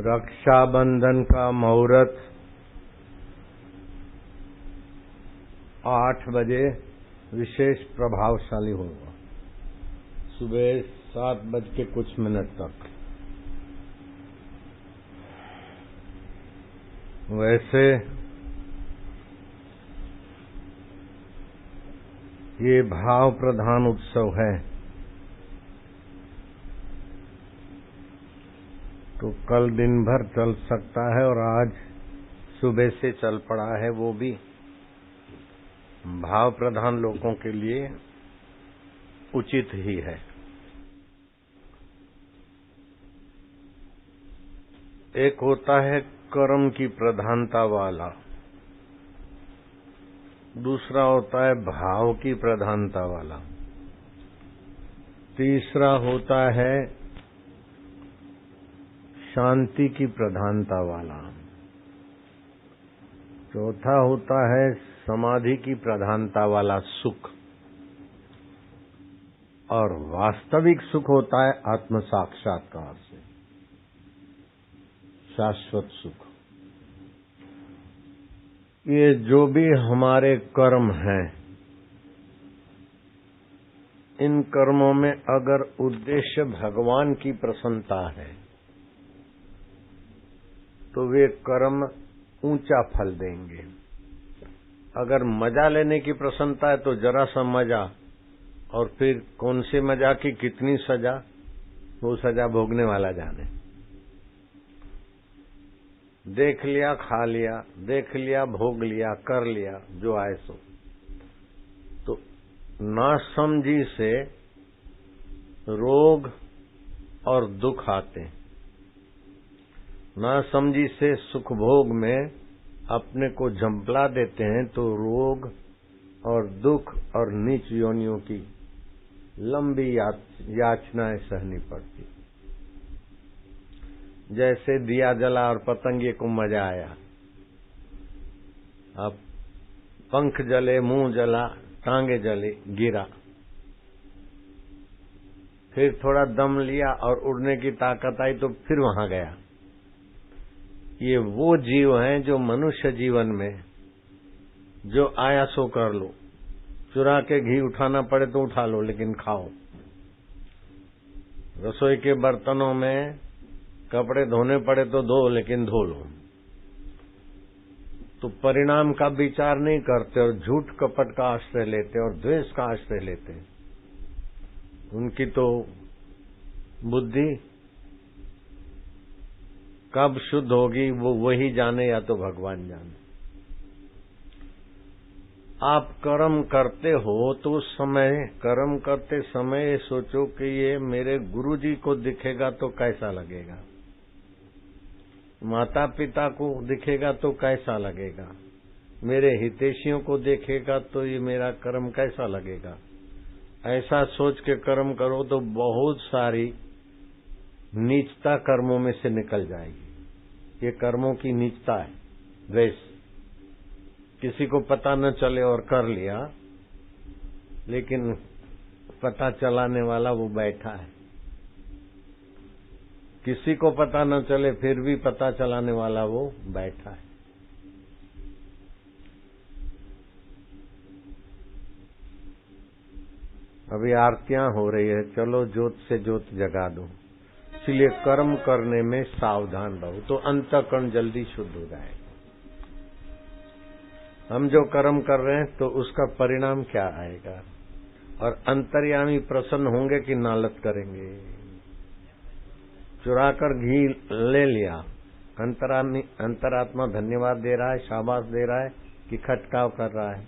रक्षाबंधन का मुहूर्त 8 बजे विशेष प्रभावशाली होगा। सुबह 7 बज के कुछ मिनट तक। वैसे ये भाव प्रधान उत्सव है, तो कल दिन भर चल सकता है और आज सुबह से चल पड़ा है। वो भी भाव प्रधान लोगों के लिए उचित ही है। एक होता है कर्म की प्रधानता वाला, दूसरा होता है भाव की प्रधानता वाला, तीसरा होता है शांति की प्रधानता वाला, चौथा होता है समाधि की प्रधानता वाला सुख, और वास्तविक सुख होता है आत्म साक्षात्कार से शाश्वत सुख। ये जो भी हमारे कर्म हैं, इन कर्मों में अगर उद्देश्य भगवान की प्रसन्नता है तो वे कर्म ऊंचा फल देंगे। अगर मजा लेने की प्रसन्नता है तो जरा सा मजा, और फिर कौन से मजा की कितनी सजा, वो सजा भोगने वाला जाने। देख लिया, खा लिया, देख लिया, भोग लिया, कर लिया, जो आए सो। तो नासमझी से रोग और दुख आते हैं। नासमझी से सुख भोग में अपने को झंपला देते हैं तो रोग और दुख और नीच योनियों की लंबी याचनाएं सहनी पड़ती। जैसे दिया जला और पतंगे को मजा आया, अब पंख जले, मुंह जला, टांगे जले, गिरा, फिर थोड़ा दम लिया और उड़ने की ताकत आई तो फिर वहां गया। ये वो जीव हैं जो मनुष्य जीवन में जो आया सो कर लो, चुरा के घी उठाना पड़े तो उठा लो लेकिन खाओ। रसोई के बर्तनों में कपड़े धोने पड़े तो धो लेकिन धो लो। तो परिणाम का विचार नहीं करते और झूठ कपट का आश्रय लेते और द्वेष का आश्रय लेते। उनकी तो बुद्धि कब शुद्ध होगी वो वही जाने, या तो भगवान जाने। आप कर्म करते हो तो उस समय, कर्म करते समय सोचो कि ये मेरे गुरुजी को दिखेगा तो कैसा लगेगा, माता पिता को दिखेगा तो कैसा लगेगा, मेरे हितैषियों को देखेगा तो ये मेरा कर्म कैसा लगेगा। ऐसा सोच के कर्म करो तो बहुत सारी नीचता कर्मों में से निकल जाएगी। ये कर्मों की नीचता है, द्वेष। किसी को पता न चले और कर लिया, लेकिन पता चलाने वाला वो बैठा है। किसी को पता न चले फिर भी पता चलाने वाला वो बैठा है। अभी आरतियां हो रही है, चलो ज्योत से ज्योत जगा दो। इसलिए कर्म करने में सावधान रहो तो अंतःकरण जल्दी शुद्ध हो जाएगा। हम जो कर्म कर रहे हैं तो उसका परिणाम क्या आएगा, और अंतर्यामी प्रसन्न होंगे कि नालत करेंगे। चुराकर घी ले लिया, अंतरात्मा धन्यवाद दे रहा है, शाबाश दे रहा है कि खटकाव कर रहा है,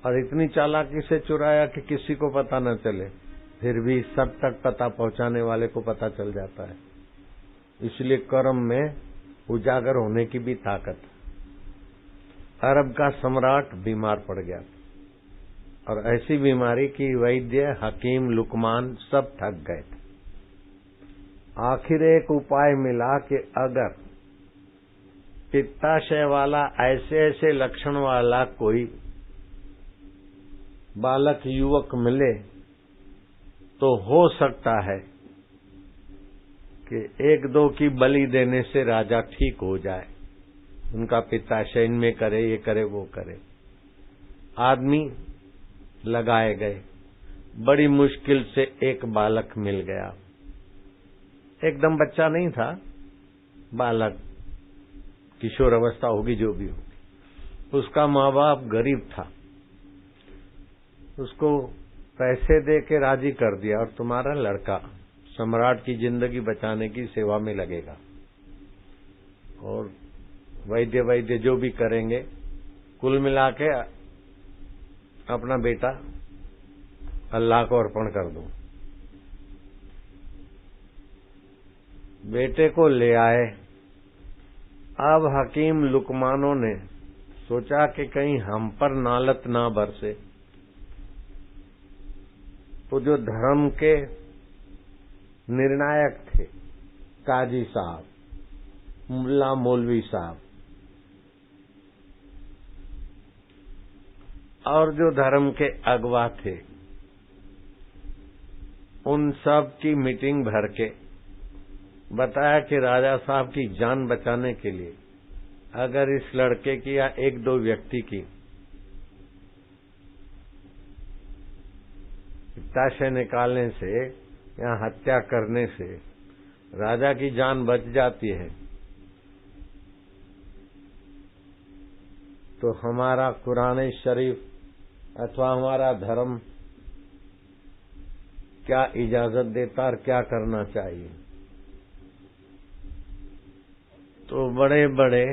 और इतनी चालाकी से चुराया कि किसी को पता न चले, फिर भी सब तक पता पहुंचाने वाले को पता चल जाता है। इसलिए कर्म में उजागर होने की भी ताकत है। अरब का सम्राट बीमार पड़ गया, और ऐसी बीमारी की वैद्य, हकीम, लुकमान सब थक गए थे। आखिर एक उपाय मिला कि अगर पित्ताशय वाला, ऐसे ऐसे लक्षण वाला कोई बालक युवक मिले तो हो सकता है कि एक दो की बलि देने से राजा ठीक हो जाए, उनका पित्ताशय में करे, ये करे वो करे। आदमी लगाए गए, बड़ी मुश्किल से एक बालक मिल गया। एकदम बच्चा नहीं था, बालक, किशोर अवस्था होगी जो भी होगी। उसका माँ बाप गरीब था, उसको पैसे दे के राजी कर दिया और तुम्हारा लड़का सम्राट की जिंदगी बचाने की सेवा में लगेगा और वैद्य जो भी करेंगे, कुल मिला के अपना बेटा अल्लाह को अर्पण कर दो। बेटे को ले आए। अब हकीम लुकमानों ने सोचा कि कहीं हम पर नालत ना बरसे, तो जो धर्म के निर्णायक थे, काजी साहब, मुल्ला मौलवी साहब, और जो धर्म के अगवा थे, उन सब की मीटिंग भर के बताया कि राजा साहब की जान बचाने के लिए अगर इस लड़के की या एक दो व्यक्ति की पित्ताशय निकालने से या हत्या करने से राजा की जान बच जाती है, तो हमारा कुरान शरीफ अथवा हमारा धर्म क्या इजाजत देता और क्या करना चाहिए। तो बड़े बड़े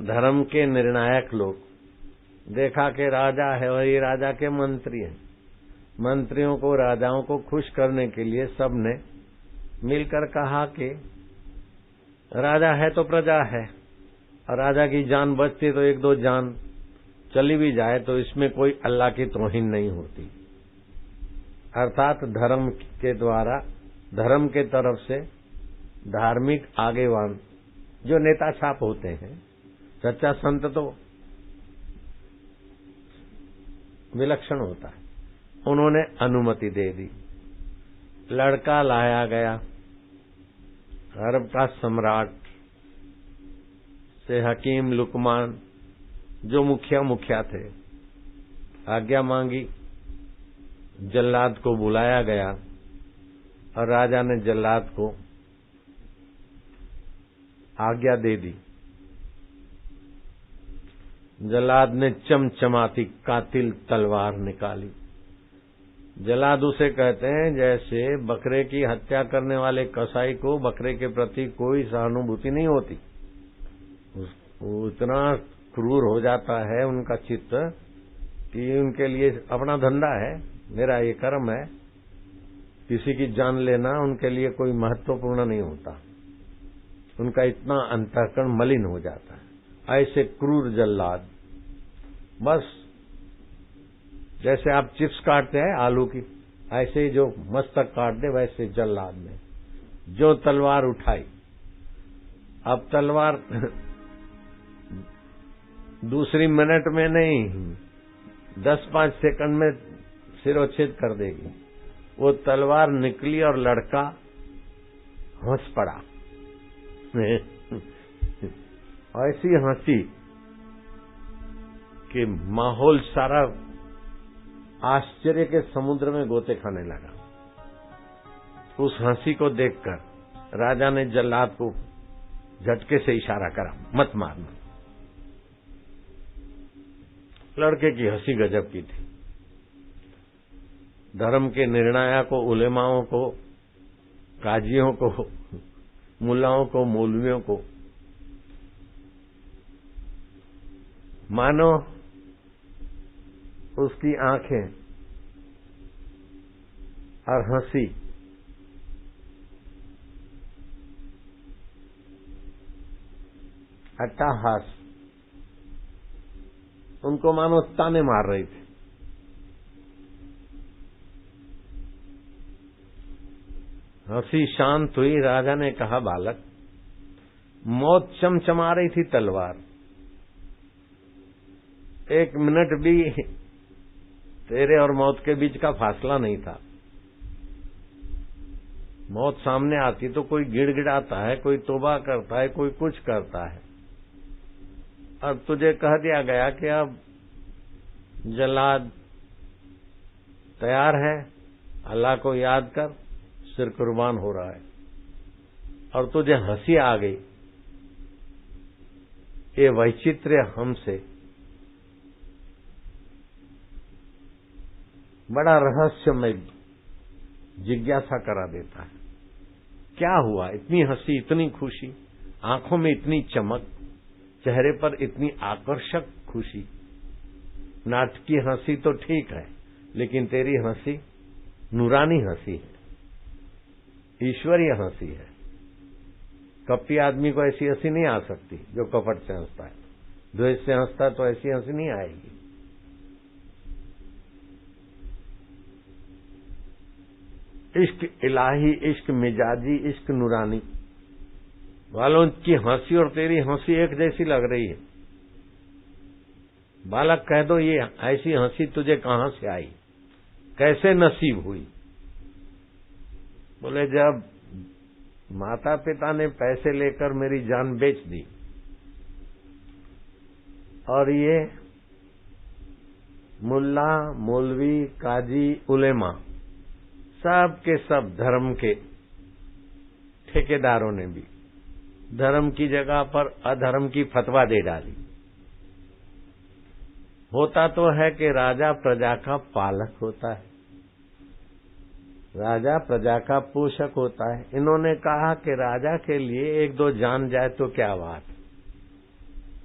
धर्म के निर्णायक लोग, देखा कि राजा है और ये राजा के मंत्री हैं, मंत्रियों को, राजाओं को खुश करने के लिए सबने मिलकर कहा कि राजा है तो प्रजा है, और राजा की जान बचती तो एक दो जान चली भी जाए तो इसमें कोई अल्लाह की तौहीन नहीं होती। अर्थात धर्म के द्वारा, धर्म के तरफ से धार्मिक आगेवान जो नेता छाप होते हैं, सच्चा संत तो विलक्षण होता है, उन्होंने अनुमति दे दी। लड़का लाया गया। अरब का सम्राट से हकीम लुकमान जो मुखिया थे, आज्ञा मांगी, जल्लाद को बुलाया गया और राजा ने जल्लाद को आज्ञा दे दी। जल्लाद ने चमचमाती कातिल तलवार निकाली। जल्लाद उसे कहते हैं जैसे बकरे की हत्या करने वाले कसाई को बकरे के प्रति कोई सहानुभूति नहीं होती, वो इतना क्रूर हो जाता है उनका चित्त कि उनके लिए अपना धंधा है, मेरा ये कर्म है, किसी की जान लेना उनके लिए कोई महत्वपूर्ण नहीं होता। उनका इतना अंतःकरण मलिन हो जाता है। ऐसे क्रूर जल्लाद, बस जैसे आप चिप्स काटते हैं आलू की, ऐसे ही जो मस्तक काट दे वैसे जल्लाद ने जो तलवार उठाई। अब तलवार दूसरी मिनट में नहीं, 10-5 सेकंड में सिरोच्छेद कर देगी। वो तलवार निकली और लड़का हंस पड़ा। ऐसी हंसी कि माहौल सारा आश्चर्य के समुद्र में गोते खाने लगा। उस हंसी को देखकर राजा ने जल्लाद को झटके से इशारा करा, मत मारना। लड़के की हंसी गजब की थी। धर्म के निर्णायकों, उलेमाओं को, काजियों को, मुल्लाओं को, मौलवियों को मानो उसकी आंखें और हंसी अट्टहास उनको मानो ताने मार रही थी। हंसी शांत हुई। राजा ने कहा, बालक, मौत चमचमा रही थी तलवार, 1 मिनट भी तेरे और मौत के बीच का फासला नहीं था। मौत सामने आती तो कोई गिड़गिड़ाता है, कोई तौबा करता है, कोई कुछ करता है। अब तुझे कह दिया गया कि अब जल्लाद तैयार है, अल्लाह को याद कर, सिर कुर्बान हो रहा है, और तुझे हंसी आ गई। ये वैचित्र्य हमसे बड़ा रहस्यमय जिज्ञासा करा देता है। क्या हुआ? इतनी हंसी, इतनी खुशी, आंखों में इतनी चमक, चेहरे पर इतनी आकर्षक खुशी। नाटकीय हंसी तो ठीक है, लेकिन तेरी हंसी नूरानी हंसी है, ईश्वरीय हंसी है। कपटी आदमी को ऐसी हंसी नहीं आ सकती जो कपट से हंसता है। द्वेष से हंसता है तो ऐसी हंसी नहीं आएगी। इश्क इलाही, इश्क मिजाजी, इश्क नूरानी वालों की हंसी और तेरी हंसी एक जैसी लग रही है। बालक कह दो, ये ऐसी हंसी तुझे कहां से आई, कैसे नसीब हुई? बोले, जब माता पिता ने पैसे लेकर मेरी जान बेच दी और ये मुल्ला, मौलवी, काजी, उलेमा सब के सब धर्म के ठेकेदारों ने भी धर्म की जगह पर अधर्म की फतवा दे डाली। होता तो है कि राजा प्रजा का पालक होता है, राजा प्रजा का पोषक होता है। इन्होंने कहा कि राजा के लिए एक दो जान जाए तो क्या बात,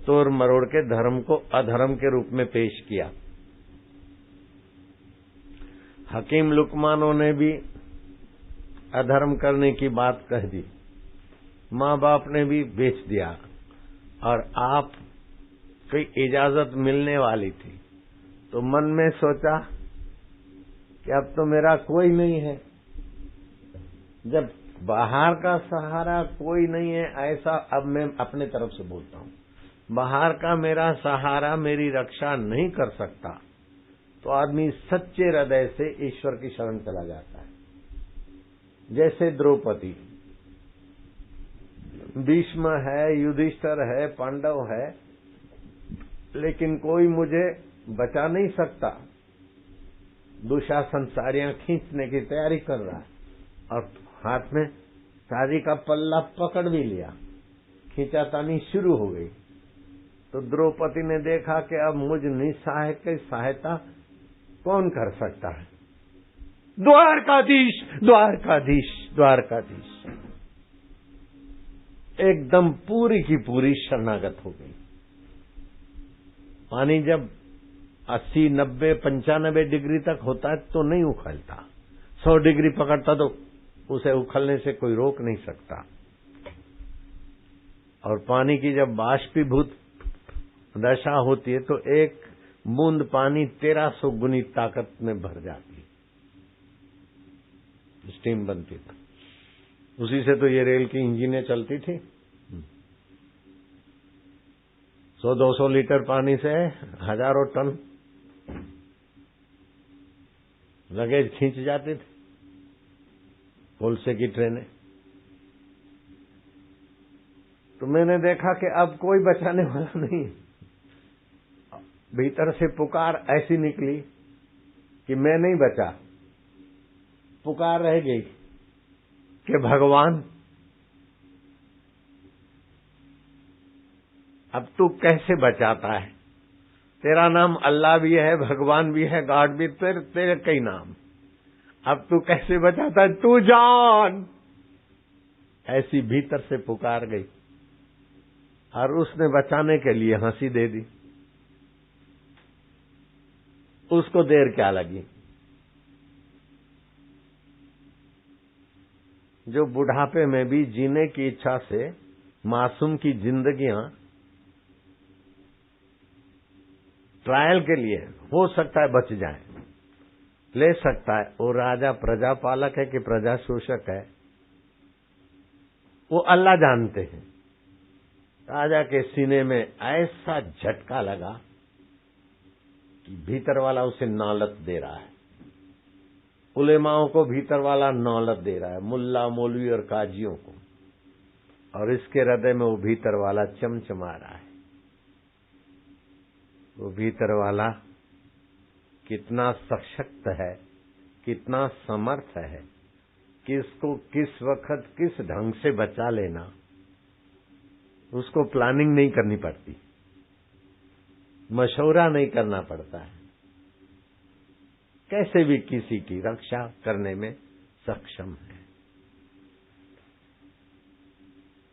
तोड़ मरोड़ के धर्म को अधर्म के रूप में पेश किया। हकीम लुकमानों ने भी अधर्म करने की बात कह दी, माँ बाप ने भी बेच दिया, और आप कोई इजाजत मिलने वाली थी तो मन में सोचा कि अब तो मेरा कोई नहीं है। जब बाहर का सहारा कोई नहीं है, ऐसा अब मैं अपने तरफ से बोलता हूं, बाहर का मेरा सहारा मेरी रक्षा नहीं कर सकता, तो आदमी सच्चे हृदय से ईश्वर की शरण चला जाता है। जैसे द्रौपदी, भीष्म है, युधिष्ठिर है, पांडव है, लेकिन कोई मुझे बचा नहीं सकता। दुशासन साड़ियां खींचने की तैयारी कर रहा है और हाथ में साड़ी का पल्ला पकड़ भी लिया, खींचातानी शुरू हो गई। तो द्रौपदी ने देखा कि अब मुझ निसहाय की सहायता कौन कर सकता है। द्वारकाधीश, द्वारकाधीश, द्वारकाधीश, एकदम पूरी की पूरी शरणागत हो गई। पानी जब 80, 90, 95 डिग्री तक होता है तो नहीं उखलता, 100 डिग्री पकड़ता तो उसे उखलने से कोई रोक नहीं सकता। और पानी की जब बाष्पीभूत दशा होती है तो एक बूंद पानी 1300 गुनी ताकत में भर जाती है, स्टीम बनती थी। उसी से तो ये रेल की इंजनें चलती थी। 100-200 लीटर पानी से हजारों टन लगेज खींच जाते थे, कोलसे की ट्रेनें। तो मैंने देखा कि अब कोई बचाने वाला नहीं। भीतर से पुकार ऐसी निकली कि मैं नहीं बचा, पुकार रह गई कि भगवान अब तू कैसे बचाता है? तेरा नाम अल्लाह भी है, भगवान भी है, गॉड भी, तेरे कई नाम, अब तू कैसे बचाता है? तू जान, ऐसी भीतर से पुकार गई और उसने बचाने के लिए हंसी दे दी। उसको देर क्या लगी? जो बुढ़ापे में भी जीने की इच्छा से मासूम की जिंदगियां ट्रायल के लिए हो सकता है बच जाए, ले सकता है, वो राजा प्रजा पालक है कि प्रजा शोषक है, वो अल्लाह जानते हैं। राजा के सीने में ऐसा झटका लगा कि भीतर वाला उसे नौलत दे रहा है, उलेमाओं को भीतर वाला नौलत दे रहा है, मुल्ला मौलवी और काजियों को, और इसके हृदय में वो भीतर वाला चमचमा रहा है। वो भीतर वाला कितना सशक्त है, कितना समर्थ है, किसको किस वक्त किस ढंग से बचा लेना, उसको प्लानिंग नहीं करनी पड़ती, मशवरा नहीं करना पड़ता है, कैसे भी किसी की रक्षा करने में सक्षम है।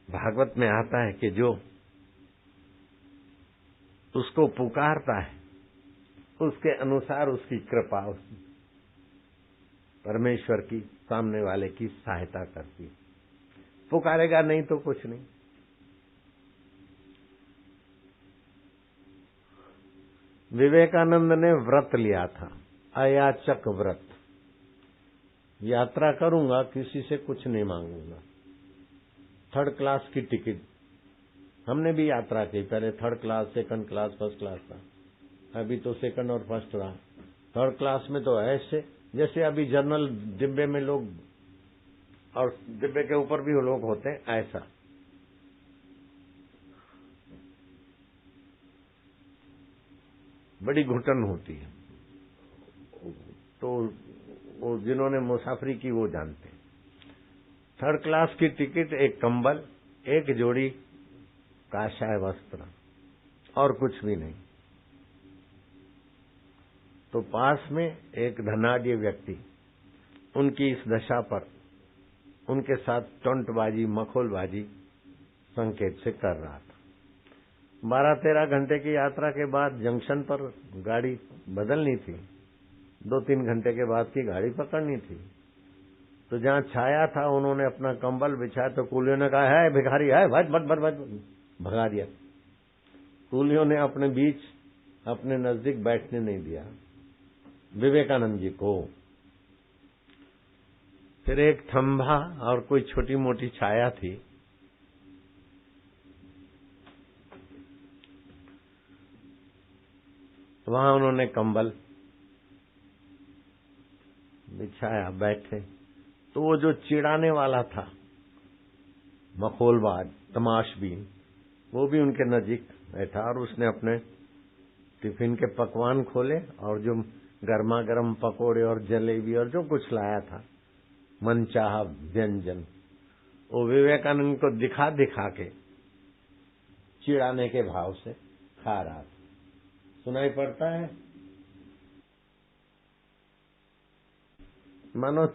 भागवत में आता है कि जो उसको पुकारता है उसके अनुसार उसकी कृपा परमेश्वर की सामने वाले की सहायता करती है। पुकारेगा नहीं तो कुछ नहीं। विवेकानंद ने व्रत लिया था, अयाचक व्रत। यात्रा करूंगा, किसी से कुछ नहीं मांगूंगा। 3rd क्लास की टिकट, हमने भी यात्रा की, पहले 3rd class, 2nd class, 1st class था, अभी तो 2nd और 1st रहा। 3rd क्लास में तो ऐसे जैसे अभी जनरल डिब्बे में लोग और डिब्बे के ऊपर भी लोग होते हैं, ऐसा। बड़ी घुटन होती है, तो वो जिन्होंने मुसाफरी की वो जानते हैं। 3rd क्लास की टिकट, एक कंबल, एक जोड़ी काशाय वस्त्र और कुछ भी नहीं। तो पास में एक धनाढ्य व्यक्ति उनकी इस दशा पर उनके साथ टोंटबाजी, मखौलबाजी संकेत से कर रहा था। 12-13 घंटे की यात्रा के बाद जंक्शन पर गाड़ी बदलनी थी, 2-3 घंटे के बाद की गाड़ी पकड़नी थी। तो जहां छाया था उन्होंने अपना कंबल बिछाया, तो कूलियों ने कहा, है भिखारी है, भज भज भज भज, भगा दिया। कूलियों ने अपने बीच, अपने नजदीक बैठने नहीं दिया विवेकानंद जी को। फिर एक थंभा और कोई छोटी मोटी छाया थी, वहां उन्होंने कंबल बिछाया, बैठे। तो वो जो चिढ़ाने वाला था, मखौलबाज, तमाशबीन, वो भी उनके नजीक बैठा और उसने अपने टिफिन के पकवान खोले और जो गर्मा गर्म पकोड़े और जलेबी और जो कुछ लाया था, मनचाहा व्यंजन, वो विवेकानंद को दिखा दिखा के चिढ़ाने के भाव से खा रहा था। सुनाई पड़ता है? मानो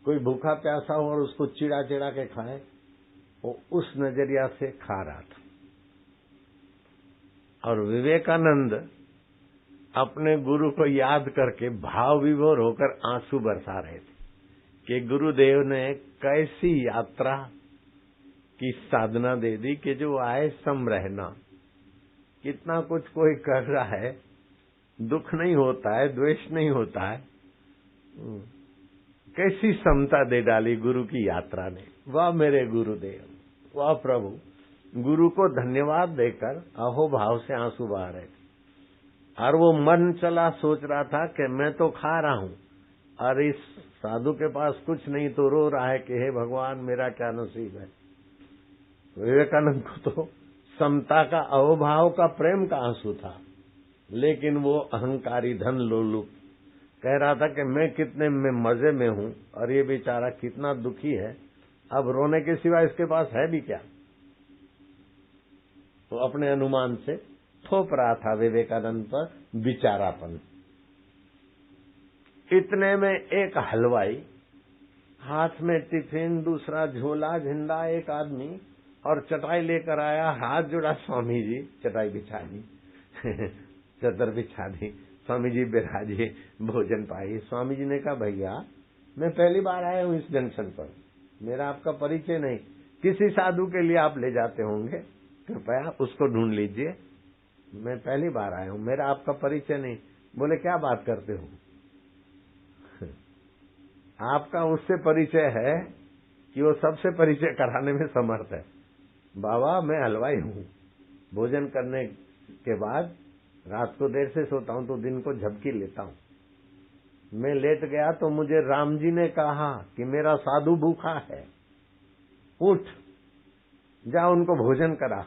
कोई भूखा प्यासा हो और उसको चिढ़ा चिढ़ा के खाए, वो उस नजरिया से खा रहा था। और विवेकानंद अपने गुरु को याद करके भाव विभोर होकर आंसू बरसा रहे थे कि गुरुदेव ने कैसी यात्रा की साधना दे दी कि जो आए सम रहना। कितना कुछ कोई कर रहा है, दुख नहीं होता है, द्वेष नहीं होता है, कैसी समता दे डाली गुरु की यात्रा ने। वाह मेरे गुरुदेव, वाह प्रभु। गुरु को धन्यवाद देकर अहोभाव से आंसू बहा रहे थे। और वो मन चला सोच रहा था कि मैं तो खा रहा हूं और इस साधु के पास कुछ नहीं, तो रो रहा है कि हे भगवान मेरा क्या नसीब है। विवेकानंद को तो समता का, अहोभाव का, प्रेम का आंसू था, लेकिन वो अहंकारी धन लोलुप कह रहा था कि मैं कितने में मजे में हूं और ये बेचारा कितना दुखी है, अब रोने के सिवा इसके पास है भी क्या। तो अपने अनुमान से थोप रहा था विवेकानंद पर बिचारापन। इतने में एक हलवाई, हाथ में टिफिन, दूसरा झोला, झंडा, एक आदमी और चटाई लेकर आया। हाथ जोड़ा, स्वामी जी चटाई बिछा दी चदर बिछा दी, स्वामी जी बिराजे, भोजन पाई। स्वामी जी ने कहा, भैया मैं पहली बार आया हूं इस जंक्शन पर, मेरा आपका परिचय नहीं, किसी साधु के लिए आप ले जाते होंगे, कृपया उसको ढूंढ लीजिए, मैं पहली बार आया हूं, मेरा आपका परिचय नहीं। बोले क्या बात करते हो आपका उससे परिचय है कि वो सबसे परिचय कराने में समर्थ है। बाबा मैं हलवाई हूं, भोजन करने के बाद रात को देर से सोता हूं तो दिन को झपकी लेता हूं। मैं लेट गया तो मुझे राम जी ने कहा कि मेरा साधु भूखा है, उठ जा उनको भोजन करा।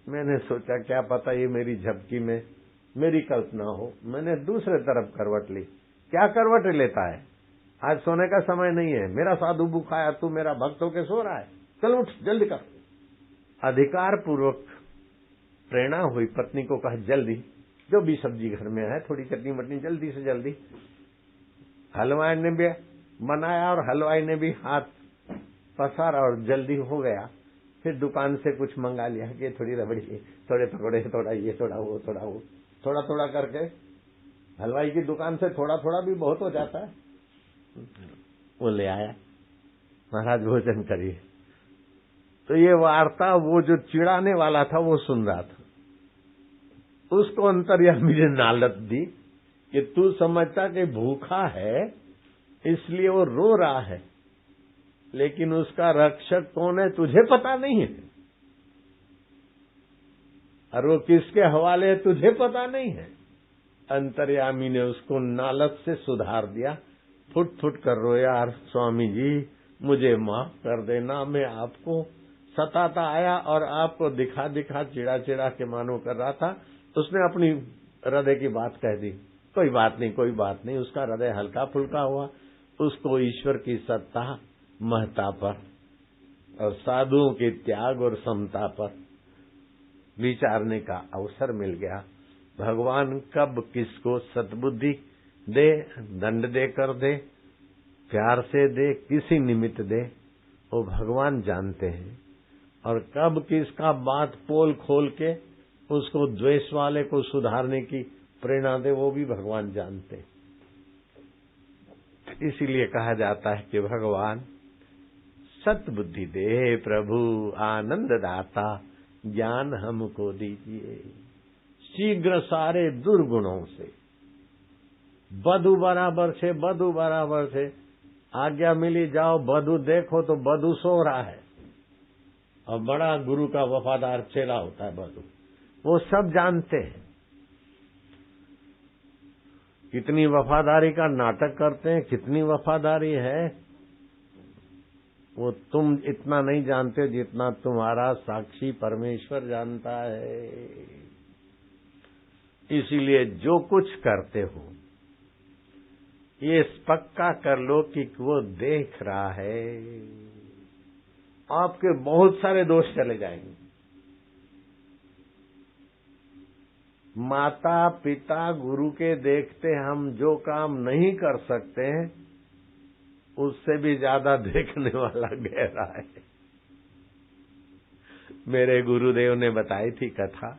मैंने सोचा क्या पता ये मेरी झपकी में मेरी कल्पना हो। मैंने दूसरे तरफ करवट ली। क्या करवट लेता है, आज सोने का समय नहीं है, मेरा साधु भूखा है, तू मेरा भक्त होके सो रहा है, चल उठ जल्दी कर। अधिकार पूर्वक प्रेरणा हुई, पत्नी को कहा जल्दी जो भी सब्जी घर में है, थोड़ी चटनी मटनी जल्दी से जल्दी। हलवाई ने भी बनाया और हलवाई ने भी हाथ पसारा और जल्दी हो गया। फिर दुकान से कुछ मंगा लिया कि थोड़ी रबड़ी, थोड़े पकौड़े, थोड़ा ये, थोड़ा वो, थोड़ा वो, थोड़ा थोड़ा करके। हलवाई की दुकान से थोड़ा थोड़ा भी बहुत हो जाता है। वो ले आया, महाराज भोजन करिए। तो ये वार्ता वो जो चिढ़ाने वाला था वो सुन रहा था। उसको अंतर्यामी ने नालत दी कि तू समझता कि भूखा है इसलिए वो रो रहा है, लेकिन उसका रक्षक कौन है तुझे पता नहीं है, और वो किसके हवाले है तुझे पता नहीं है। अंतर्यामी ने उसको नालत से सुधार दिया। फुट फुट कर रोया, यार स्वामी जी मुझे माफ कर देना, मैं आपको सताता आया और आपको दिखा दिखा चिड़ा चिड़ा के मानो कर रहा था। उसने अपनी हृदय की बात कह दी। कोई बात नहीं, कोई बात नहीं। उसका हृदय हल्का फुल्का हुआ। उसको ईश्वर की सत्ता महत्ता पर और साधुओं के त्याग और समता पर विचारने का अवसर मिल गया। भगवान कब किसको सद्बुद्धि दे, दंड दे कर दे, प्यार से दे, किसी निमित्त दे, वो भगवान जानते हैं। और कब किसका बात पोल खोल के उसको द्वेष वाले को सुधारने की प्रेरणा दे, वो भी भगवान जानते हैं। इसीलिए कहा जाता है कि भगवान सत्बुद्धि दे प्रभु आनंद दाता, ज्ञान हमको दीजिए। शीघ्र सारे दुर्गुणों से बधु बराबर से, बधु बराबर से आज्ञा मिली जाओ, बधु देखो तो बधु सो रहा है और बड़ा गुरु का वफादार चेला होता है बधु। वो सब जानते हैं। कितनी वफादारी का नाटक करते हैं, कितनी वफादारी है वो तुम इतना नहीं जानते जितना तुम्हारा साक्षी परमेश्वर जानता है। इसीलिए जो कुछ करते हो ये पक्का कर लो कि वो देख रहा है। आपके बहुत सारे दोष चले जाएंगे। माता पिता गुरु के देखते हम जो काम नहीं कर सकते हैं उससे भी ज्यादा देखने वाला गहरा है। मेरे गुरुदेव ने बताई थी कथा,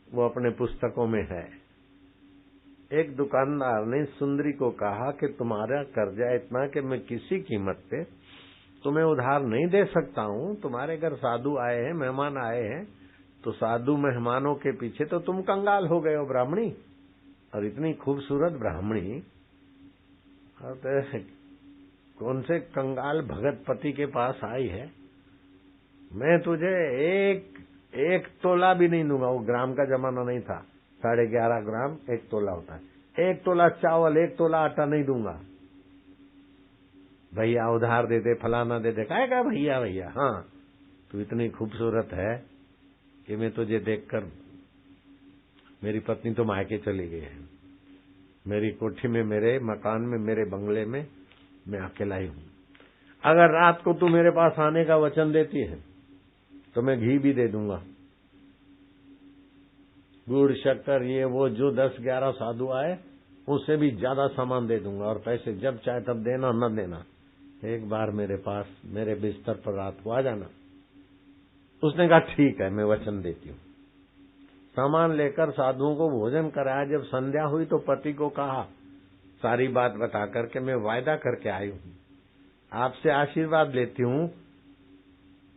वो अपने पुस्तकों में है। एक दुकानदार ने सुंदरी को कहा कि तुम्हारा कर्जा इतना कि मैं किसी कीमत पे तुम्हें उधार नहीं दे सकता हूं। तुम्हारे घर साधु आए हैं, मेहमान आए हैं, तो साधु मेहमानों के पीछे तो तुम कंगाल हो गए हो ब्राह्मणी, और इतनी खूबसूरत ब्राह्मणी, कौन से कंगाल भगत पति के पास आई है। मैं तुझे एक तोला भी नहीं दूंगा। वो ग्राम का जमाना नहीं था, 11.5 ग्राम 1 तोला होता है। 1 तोला चावल, 1 तोला आटा नहीं दूंगा। भैया उधार दे दे, फलाना दे दे। कहेगा भैया भैया, हाँ तू इतनी खूबसूरत है कि मैं तुझे देखकर, मेरी पत्नी तो मायके चली गई है, मेरी कोठी में, मेरे मकान में, मेरे बंगले में मैं अकेला ही हूं। अगर रात को तू मेरे पास आने का वचन देती है तो मैं घी भी दे दूंगा, गुड़ शक्कर ये वो जो 10-11 साधु आए उससे भी ज्यादा सामान दे दूंगा, और पैसे जब चाहे तब देना न देना। एक बार मेरे पास मेरे बिस्तर पर रात को आ जाना। उसने कहा ठीक है, मैं वचन देती हूँ। सामान लेकर साधुओं को भोजन कराया। जब संध्या हुई तो पति को कहा, सारी बात बता करके मैं वायदा करके आई हूँ, आपसे आशीर्वाद लेती हूँ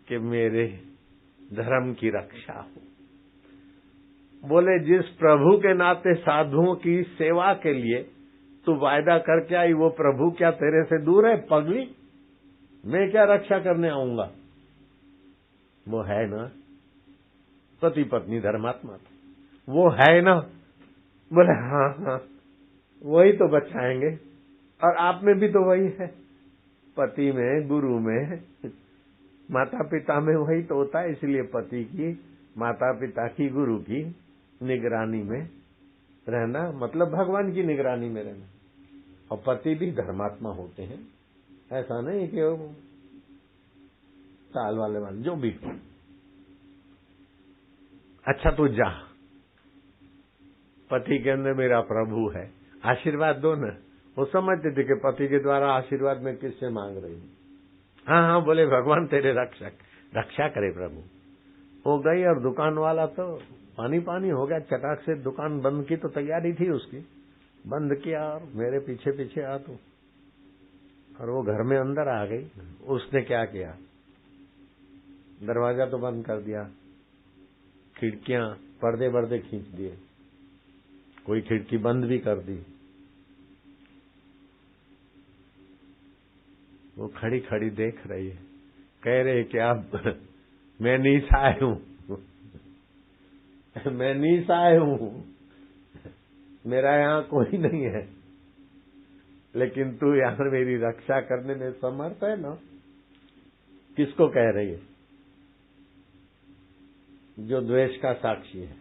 कि मेरे धर्म की रक्षा हो। बोले जिस प्रभु के नाते साधुओं की सेवा के लिए तू वायदा करके आई, वो प्रभु क्या तेरे से दूर है पगली? मैं क्या रक्षा करने आऊंगा? वो है ना, पति पत्नी धर्मात्मा, वो है ना, बोले हाँ हाँ, वही तो बचाएंगे। और आप में भी तो वही है, पति में, गुरु में, माता पिता में वही तो होता है। इसलिए पति की, माता पिता की, गुरु की निगरानी में रहना मतलब भगवान की निगरानी में रहना। और पति भी धर्मात्मा होते हैं, ऐसा नहीं कि वो साल वाले जो भी। अच्छा तो जा, पति के अंदर मेरा प्रभु है, आशीर्वाद दो न। वो समझते थे कि पति के द्वारा आशीर्वाद मैं किससे मांग रही हूँ। हाँ हाँ बोले भगवान तेरे रक्षक, रक्षा करे प्रभु। वो गई और दुकान वाला तो पानी पानी हो गया, चटाक से दुकान बंद की तो तैयारी थी उसकी, बंद किया और मेरे पीछे पीछे आ तू। और वो घर में अंदर आ गई। उसने क्या किया, दरवाजा तो बंद कर दिया, खिड़कियां पर्दे वर्दे खींच दिए, कोई खिड़की बंद भी कर दी। वो खड़ी खड़ी देख रही है, कह रहे कि आप मैं नीसाए हूं, मैं नीसाए हूं, मेरा यहाँ कोई नहीं है, लेकिन तू यहाँ मेरी रक्षा करने में समर्थ है ना। किसको कह रही है? जो द्वेष का साक्षी है,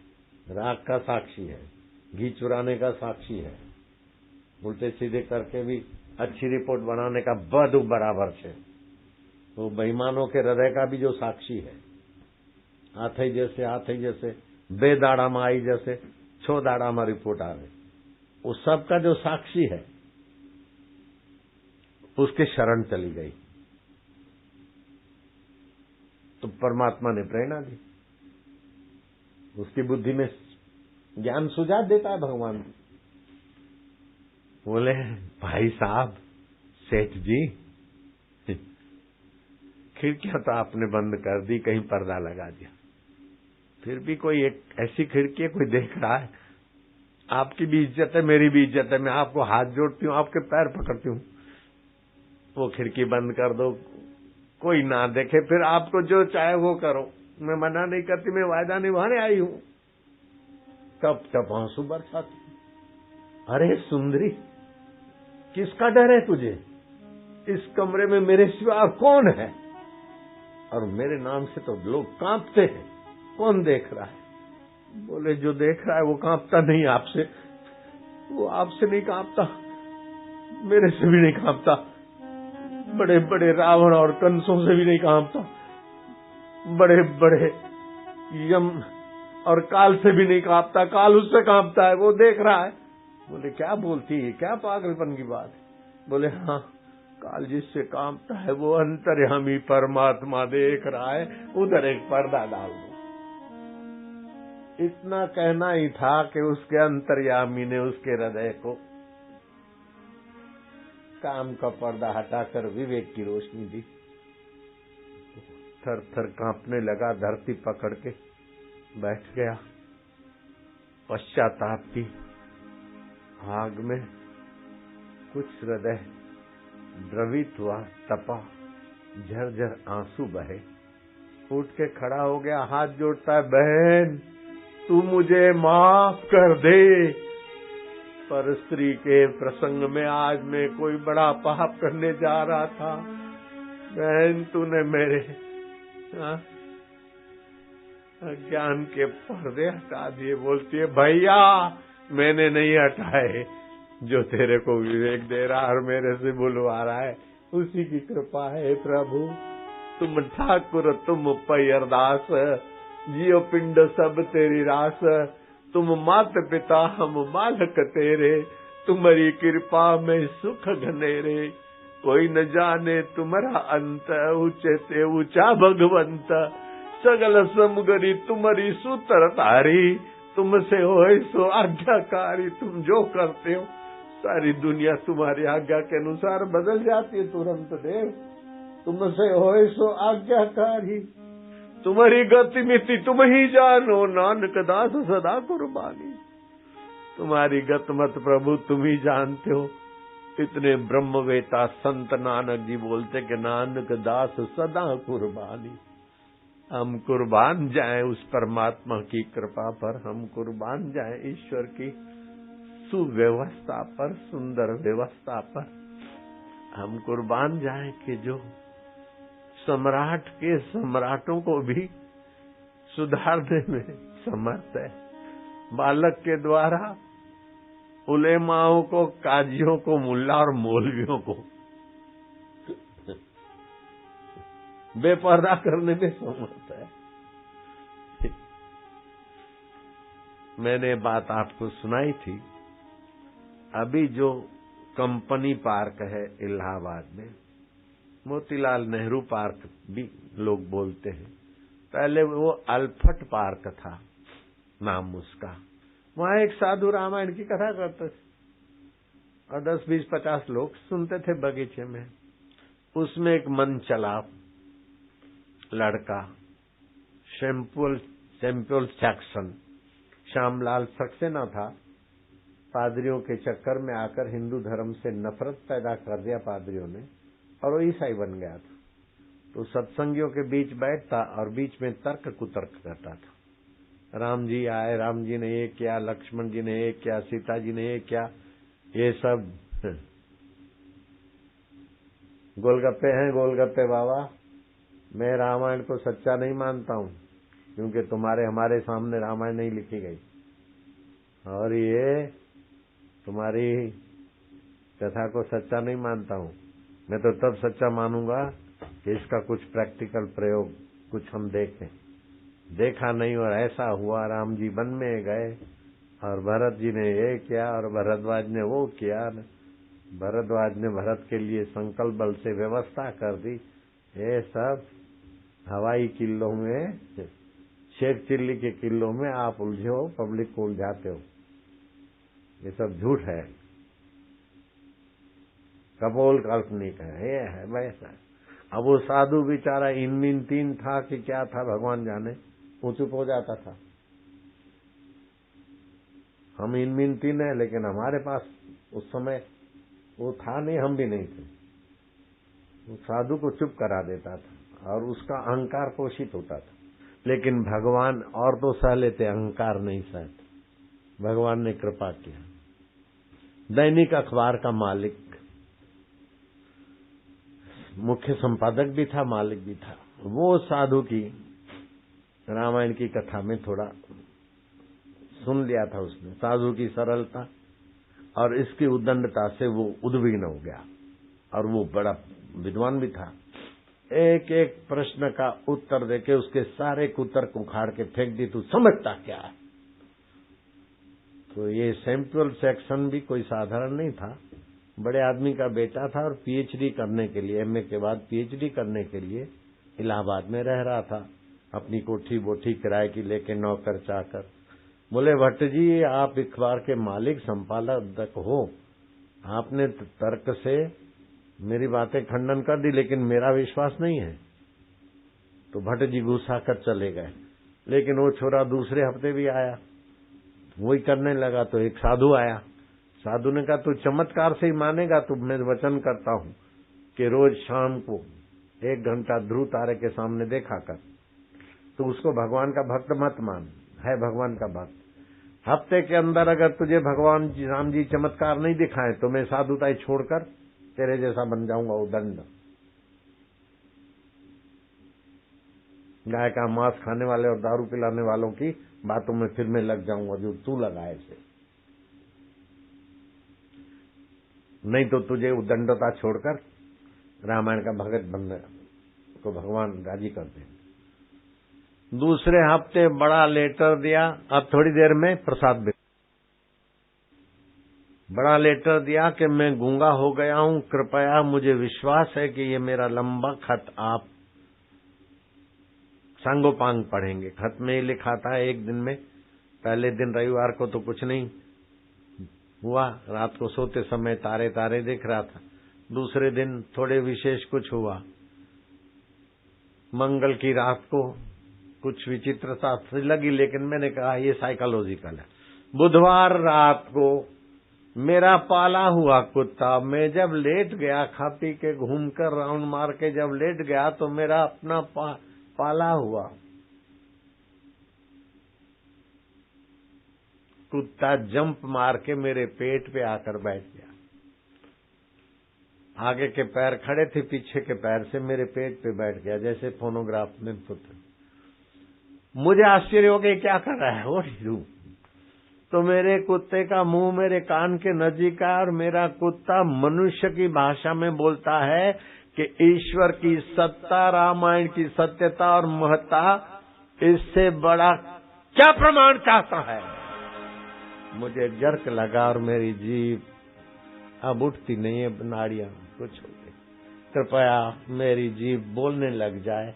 राग का साक्षी है, घी चुराने का साक्षी है, उल्टे सीधे करके भी अच्छी रिपोर्ट बनाने का बद बराबर है, तो बेईमानों के हृदय का भी जो साक्षी है, हाथ जैसे बेदाड़ा में आई जैसे छो दाड़ा में रिपोर्ट आवे, उस सब का जो साक्षी है उसके शरण चली गई। तो परमात्मा ने प्रेरणा दी, उसकी बुद्धि में ज्ञान सुझाव देता है भगवान। बोले भाई साहब, सेठ जी, खिड़कियां तो आपने बंद कर दी, कहीं पर्दा लगा दिया, फिर भी कोई एक ऐसी खिड़की है, कोई देख रहा है, आपकी भी इज्जत है, मेरी भी इज्जत है, मैं आपको हाथ जोड़ती हूँ, आपके पैर पकड़ती हूँ, वो खिड़की बंद कर दो, कोई ना देखे, फिर आपको जो चाहे वो करो, मैं मना नहीं करती, मैं वायदा निभाने आई हूँ। तब तब आंसू बरसाती। अरे सुंदरी, किसका डर है तुझे? इस कमरे में मेरे सिवा कौन है? और मेरे नाम से तो लोग कांपते हैं, कौन देख रहा है? बोले जो देख रहा है वो कांपता नहीं आपसे, वो आपसे नहीं कांपता, मेरे से भी नहीं कांपता, बड़े बड़े रावण और कंसों से भी नहीं कांपता, बड़े बड़े यम और काल से भी नहीं कांपता, काल उससे कांपता है, वो देख रहा है। बोले क्या बोलती है, क्या पागलपन की बात है? बोले हाँ, काल जिससे कांपता है वो अंतर्यामी परमात्मा देख रहा है, उधर एक पर्दा डाल दो। इतना कहना ही था कि उसके अंतर्यामी ने उसके हृदय को काम का पर्दा हटाकर विवेक की रोशनी दी। थर थर कांपने लगा, धरती पकड़ के बैठ गया। पश्चाताप की आग में कुछ हृदय द्रवित हुआ, तपा, झरझर आंसू बहे। उठ के खड़ा हो गया, हाथ जोड़ता है, बहन तू मुझे माफ कर दे, पर स्त्री के प्रसंग में आज मैं कोई बड़ा पाप करने जा रहा था, बहन तूने मेरे अज्ञान के पर्दे हटा दिए। बोलती है भैया मैंने नहीं हटाए, जो तेरे को विवेक दे रहा और मेरे से बुलवा रहा है उसी की कृपा है प्रभु। तुम ठाकुर तुम पै अरदास, जियो पिंड सब तेरी रास, तुम मात पिता हम मालक तेरे, तुम्हारी कृपा में सुख घनेरे, कोई न जाने तुम्हारा अंत, ऊंचे ते ऊंचा भगवंत, सगल समगरी तुम्हारी सूत्र तारी, तुमसे होए सो आज्ञाकारी, तुम जो करते हो सारी दुनिया तुम्हारी आज्ञा के अनुसार बदल जाती है तुरंत देव, तुमसे होए सो आज्ञाकारी, तुम्हारी गति मिति तुम ही जानो, नानक दास सदा कुर्बानी। तुम्हारी गत मत प्रभु तुम ही जानते हो। इतने ब्रह्मवेता संत नानक जी बोलते कि नानक दास सदा कुर्बानी। हम कुर्बान जाएं उस परमात्मा की कृपा पर, हम कुर्बान जाएं ईश्वर की सुव्यवस्था पर, सुंदर व्यवस्था पर हम कुर्बान जाएं कि जो सम्राट के सम्राटों को भी सुधारने में समर्थ है। बालक के द्वारा उलेमाओं को, काजियों को, मुल्ला और मौलवियों को बेपर्दा करने में समर्थ है। मैंने बात आपको सुनाई थी। अभी जो कंपनी पार्क है इलाहाबाद में, मोतीलाल नेहरू पार्क भी लोग बोलते हैं, पहले वो अल्फट पार्क था नाम उसका। वहां एक साधु रामायण की कथा करते थे और 10, 20, 50 लोग सुनते थे बगीचे में। उसमें एक मन चला लड़का सैम्पल जैक्सन, श्यामलाल सक्सेना था। पादरियों के चक्कर में आकर हिंदू धर्म से नफरत पैदा कर दिया पादरियों ने और वो ईसाई बन गया था। तो सत्संगियों के बीच बैठता और बीच में तर्क कुतर्क करता था। राम जी आए, राम जी ने ये किया, लक्ष्मण जी ने ये किया, सीता जी ने ये किया, ये सब गोलगप्पे हैं गोलगप्पे बाबा। मैं रामायण को सच्चा नहीं मानता हूं क्योंकि तुम्हारे हमारे सामने रामायण नहीं लिखी गई, और ये तुम्हारी कथा को सच्चा नहीं मानता हूं। मैं तो तब सच्चा मानूंगा कि इसका कुछ प्रैक्टिकल प्रयोग कुछ हम देखें। देखा नहीं और ऐसा हुआ, राम जी वन में गए और भरत जी ने ये किया और भरद्वाज ने वो किया। भरद्वाज ने भरत के लिए संकल्प बल से व्यवस्था कर दी। ये सब हवाई किल्लों में, शेख चिल्ली के किल्लों में आप उलझे हो, पब्लिक को उलझाते हो। ये सब झूठ है, कपोल काल्पनिक है, ये है वैसा। अब वो साधु बेचारा इनमीन तीन था कि क्या था भगवान जाने, वो चुप हो जाता था। हम इनमीन तीन है लेकिन हमारे पास उस समय वो था नहीं, हम भी नहीं थे। वो साधु को चुप करा देता था और उसका अहंकार पोषित होता था। लेकिन भगवान और तो सह लेते, अहंकार नहीं सहते। भगवान ने कृपा किया। दैनिक अखबार का मालिक, मुख्य संपादक भी था, मालिक भी था। वो साधु की रामायण की कथा में थोड़ा सुन लिया था उसने। साधु की सरलता और इसकी उद्दंडता से वो उद्विग्न हो गया और वो बड़ा विद्वान भी था। एक एक प्रश्न का उत्तर देके उसके सारे कुतर्क उखाड़ के फेंक दी। तू समझता क्या है? तो ये सैम्पल जैक्सन भी कोई साधारण नहीं था, बड़े आदमी का बेटा था और पीएचडी करने के लिए, एमए के बाद पीएचडी करने के लिए इलाहाबाद में रह रहा था, अपनी कोठी बोठी किराए की लेके, नौकर चाकर। बोले भट्ट जी, आप अखबार के मालिक संपादक हो, आपने तर्क से मेरी बातें खंडन कर दी लेकिन मेरा विश्वास नहीं है। तो भट्ट जी गुस्सा कर चले गए। लेकिन वो छोरा दूसरे हफ्ते भी आया, वही करने लगा। तो एक साधु आया, साधु ने कहा तू चमत्कार से ही मानेगा, तो मैं वचन करता हूं कि रोज शाम को 1 घंटा ध्रुव तारे के सामने देखा कर। तो उसको भगवान का भक्त मत मान, है भगवान का भक्त। हफ्ते के अंदर अगर तुझे भगवान राम जी चमत्कार नहीं दिखाए तो मैं साधुताई छोड़कर तेरे जैसा बन जाऊंगा उदंड। गाय का मांस खाने वाले और दारू पिलाने वालों की बातों में फिर मैं लग जाऊंगा जो तू लगाए से। नहीं तो तुझे उदंडता छोड़कर रामायण का भगत बनने को भगवान राजी कर दे। दूसरे हफ्ते बड़ा लेटर दिया। अब थोड़ी देर में प्रसाद भी बड़ा लेटर दिया कि मैं गूंगा हो गया हूं, कृपया मुझे विश्वास है कि ये मेरा लंबा खत आप सांगोपांग पढ़ेंगे। खत में ही लिखा था एक दिन में, पहले दिन रविवार को तो कुछ नहीं हुआ, रात को सोते समय तारे तारे देख रहा था। दूसरे दिन थोड़े विशेष कुछ हुआ। मंगल की रात को कुछ विचित्रता लगी, लेकिन मैंने कहा ये साइकोलॉजिकल है। बुधवार रात को मेरा पाला हुआ कुत्ता, मैं जब लेट गया, खा पी के घूमकर राउंड मार के जब लेट गया तो मेरा अपना पाला हुआ कुत्ता जंप मार के मेरे पेट पे आकर बैठ गया। आगे के पैर खड़े थे, पीछे के पैर से मेरे पेट पे बैठ गया, जैसे फोनोग्राफ में पुत्र। मुझे आश्चर्य हो गया, क्या कर रहा है वो ढीरू। तो मेरे कुत्ते का मुंह मेरे कान के नजीक है और मेरा कुत्ता मनुष्य की भाषा में बोलता है कि ईश्वर की सत्ता, रामायण की सत्यता और महत्ता, इससे बड़ा क्या प्रमाण चाहता है। मुझे जर्क लगा और मेरी जीभ अब उठती नहीं है, नाड़ियां कुछ हो गई। कृपया मेरी जीभ बोलने लग जाए,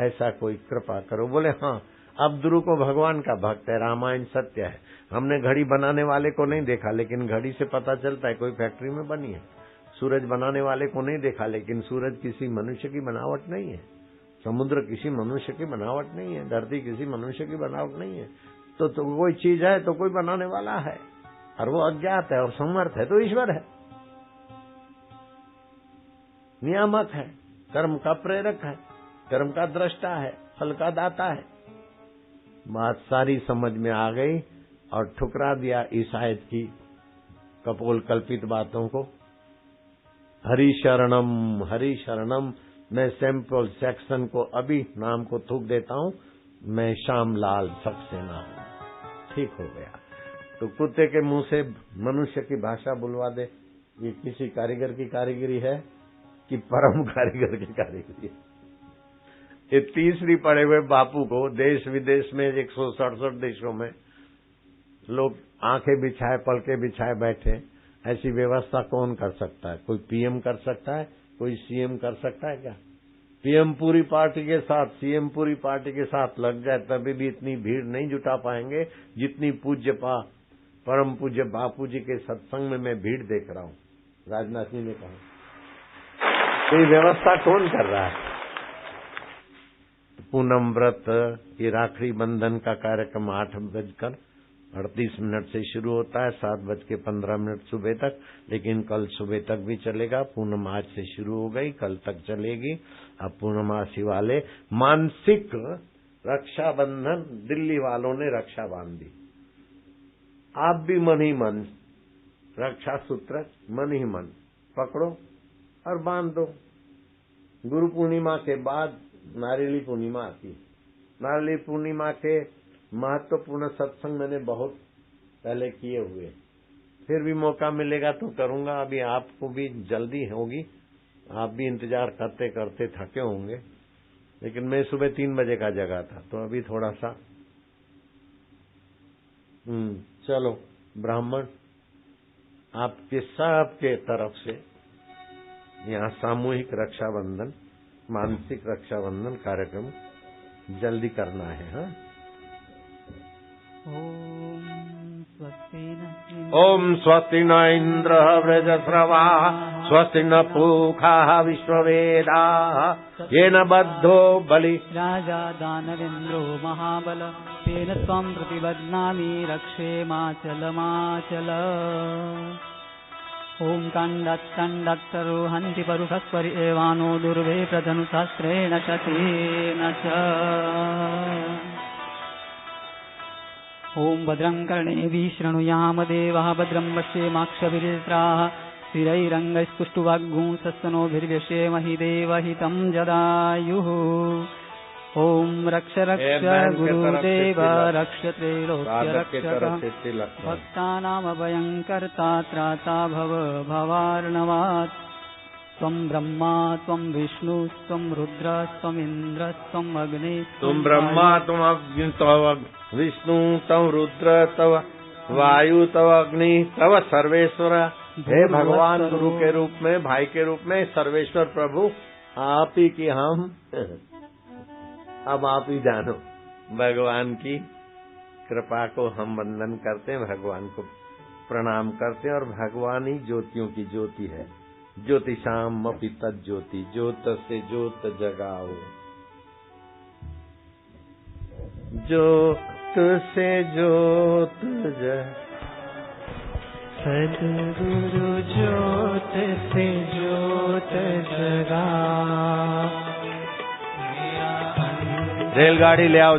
ऐसा कोई कृपा करो। बोले हाँ, अब ध्रुव को भगवान का भक्त है, रामायण सत्य है। हमने घड़ी बनाने वाले को नहीं देखा, लेकिन घड़ी से पता चलता है कोई फैक्ट्री में बनी है। सूरज बनाने वाले को नहीं देखा, लेकिन सूरज किसी मनुष्य की बनावट नहीं है। समुद्र किसी मनुष्य की बनावट नहीं है। धरती किसी मनुष्य की बनावट नहीं है। तो कोई चीज है तो कोई बनाने वाला है, और वो अज्ञात है और समर्थ है, तो ईश्वर है, नियामक है, कर्म का प्रेरक है, कर्म का दृष्टा है, फल का दाता है। बात सारी समझ में आ गई और ठुकरा दिया ईसाइत की कपोल कल्पित बातों को। हरि शरणम, हरि शरणम। मैं सैंपल सेक्शन को अभी नाम को थूक देता हूं, मैं श्यामलाल सक्सेना हूं। ठीक हो गया। तो कुत्ते के मुंह से मनुष्य की भाषा बुलवा दे, ये किसी कारीगर की कारीगरी है कि परम कारीगर की कारीगरी है। ये तीसरी पड़े हुए बापू को देश विदेश में 167 देशों में लोग आंखें बिछाए, पलके बिछाए बैठे, ऐसी व्यवस्था कौन कर सकता है? कोई पीएम कर सकता है? कोई सीएम कर सकता है क्या? पीएम पूरी पार्टी के साथ, सीएम पूरी पार्टी के साथ लग जाए तभी भी इतनी भीड़ नहीं जुटा पाएंगे जितनी परम पूज्य बापू जी के सत्संग में मैं भीड़ देख रहा हूँ। राजनाथ जी ने कहा, ये व्यवस्था कौन कर रहा है? पूनम व्रत, ये राखड़ी बंधन का कार्यक्रम 8:38 से शुरू होता है, 7:15 सुबह तक, लेकिन कल सुबह तक भी चलेगा। पूनम आज से शुरू हो गई, कल तक चलेगी। अब पूर्णमासी वाले मानसिक रक्षाबंधन, दिल्ली वालों ने रक्षा बांध दी। आप भी मन ही मन रक्षा सूत्र मन ही मन पकड़ो और बांध दो। गुरु पूर्णिमा के बाद नारियली पूर्णिमा आती। नारियली पूर्णिमा के महत्वपूर्ण सत्संग मैंने बहुत पहले किए हुए, फिर भी मौका मिलेगा तो करूंगा। अभी आपको भी जल्दी होगी, आप भी इंतजार करते करते थके होंगे, लेकिन मैं सुबह 3 बजे का जगा था, तो अभी थोड़ा सा चलो। ब्राह्मण आपके सबके तरफ से यहाँ सामूहिक रक्षाबंधन, मानसिक रक्षाबंधन कार्यक्रम जल्दी करना है। हाँ, ओम स्वस्ति न इंद्र वृजस्रवा स्वस्ति न पूषा विश्ववेदाः येन बद्धो बलि राजा दानवेन्द्रो महाबल तेन त्वं प्रतिबध्नामि रक्षेमाचलमाचल। ओम काण्डत्कण्डत्तरो हन्ति परुषस्परि एवानो दुर्वे प्रधनुशास्त्रेण शतेन च। ओम भद्रं कर्णेभिः शृणुयाम देवाः भद्रं पश्येमाक्षभिर्यजत्राः स्थिरैरङ्गैस्तुष्टुवाग्गुंसस्तनोभिर्व्यशेमहि देवहितं जदायुः। ओम रक्ष रक्ष गुरुदेव रक्ष त्रैलोक्य रक्षक भक्तानामभयङ्कर्ता त्राता भव भवार्णवात्। त्वं ब्रह्मा त्वं विष्णु त्वं रुद्र त्वमिन्द्र त्वम् अग्नि। तुम ब्रह्मा तुम विष्णु तव रुद्र तव वायु तव अग्नि तव सर्वेश्वर। हे भगवान, गुरु के रूप में, भाई के रूप में, सर्वेश्वर प्रभु आप ही की हम अब आप ही जानो। भगवान की कृपा को हम वंदन करते हैं, भगवान को प्रणाम करते हैं, और भगवान ही ज्योतियों की ज्योति है। ज्योतिषाम अपि तज्ज्योति, ज्योत से ज्योत जगाओ, ज्योत से ज्योत सद्गुरु ज्योत से ज्योत जगा। रेलगाड़ी ले आओ।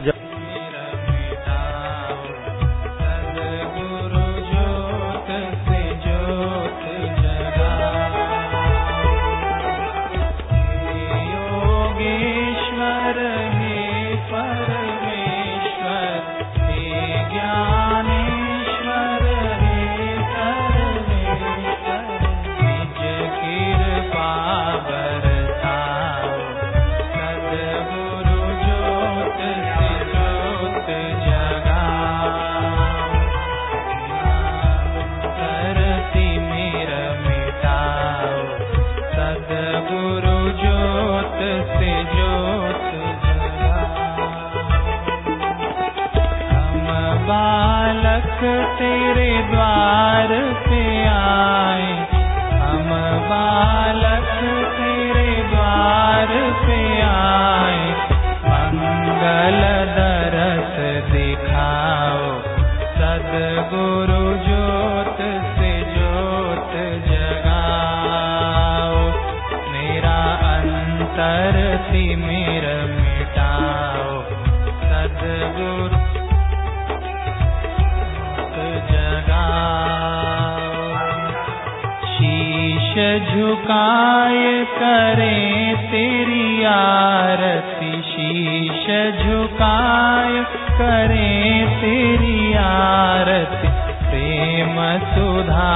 झुकाए करें तेरी आरती, शीश झुकाए करें तेरी आरती। प्रेम सुधा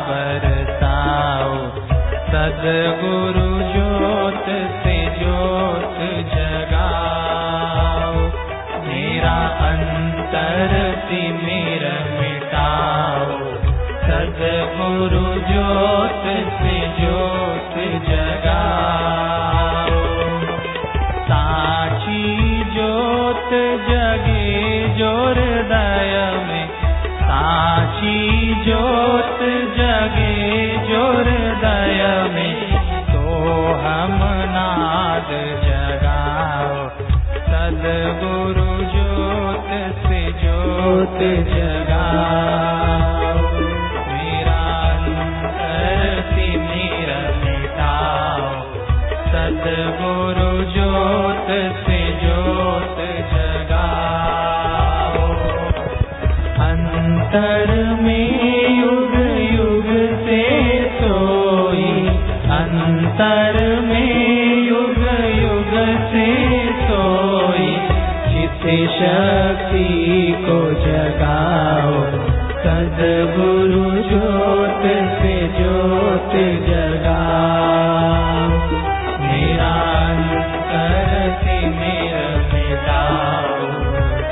बरसाओ सद्गुरु ज्योत से ज्योत जगाओ। मेरा अंतर तिमिर मिटाओ सद्गुरु ज्योत से ज्योत जगाओ। साची ज्योत जगे जो हृदय में, साची ज्योत जगे जो हृदय में, तो हम नाद जगाओ सद्गुरु ज्योत से ज्योत जगाओ। मेरा अंतर तिमिर मिटाओ सद्गुरु ज्योत से ज्योत जगाओ। अंतर में युग युग से सोई, अंतर में युग युग से सोई, चित्त शक्ति को जगाओ सद्गुरु ज्योत से ज्योत जगाओ। मेरा अंतर तिमिर मिटाओ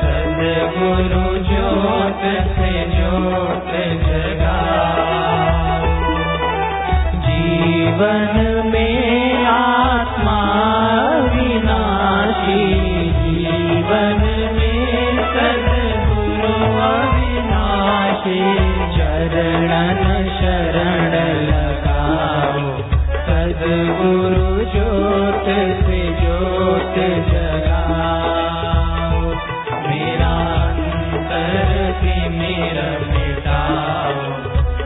सद्गुरु ज्योत से ज्योत जगाओ। जीवन में आत्मा विनाशी, जीवन में सद्गुरु अविनाशी, चरणन शरण लगाओ सद्गुरु ज्योत से ज्योत जगाओ। मेरा अंतर तिमिर मिटाओ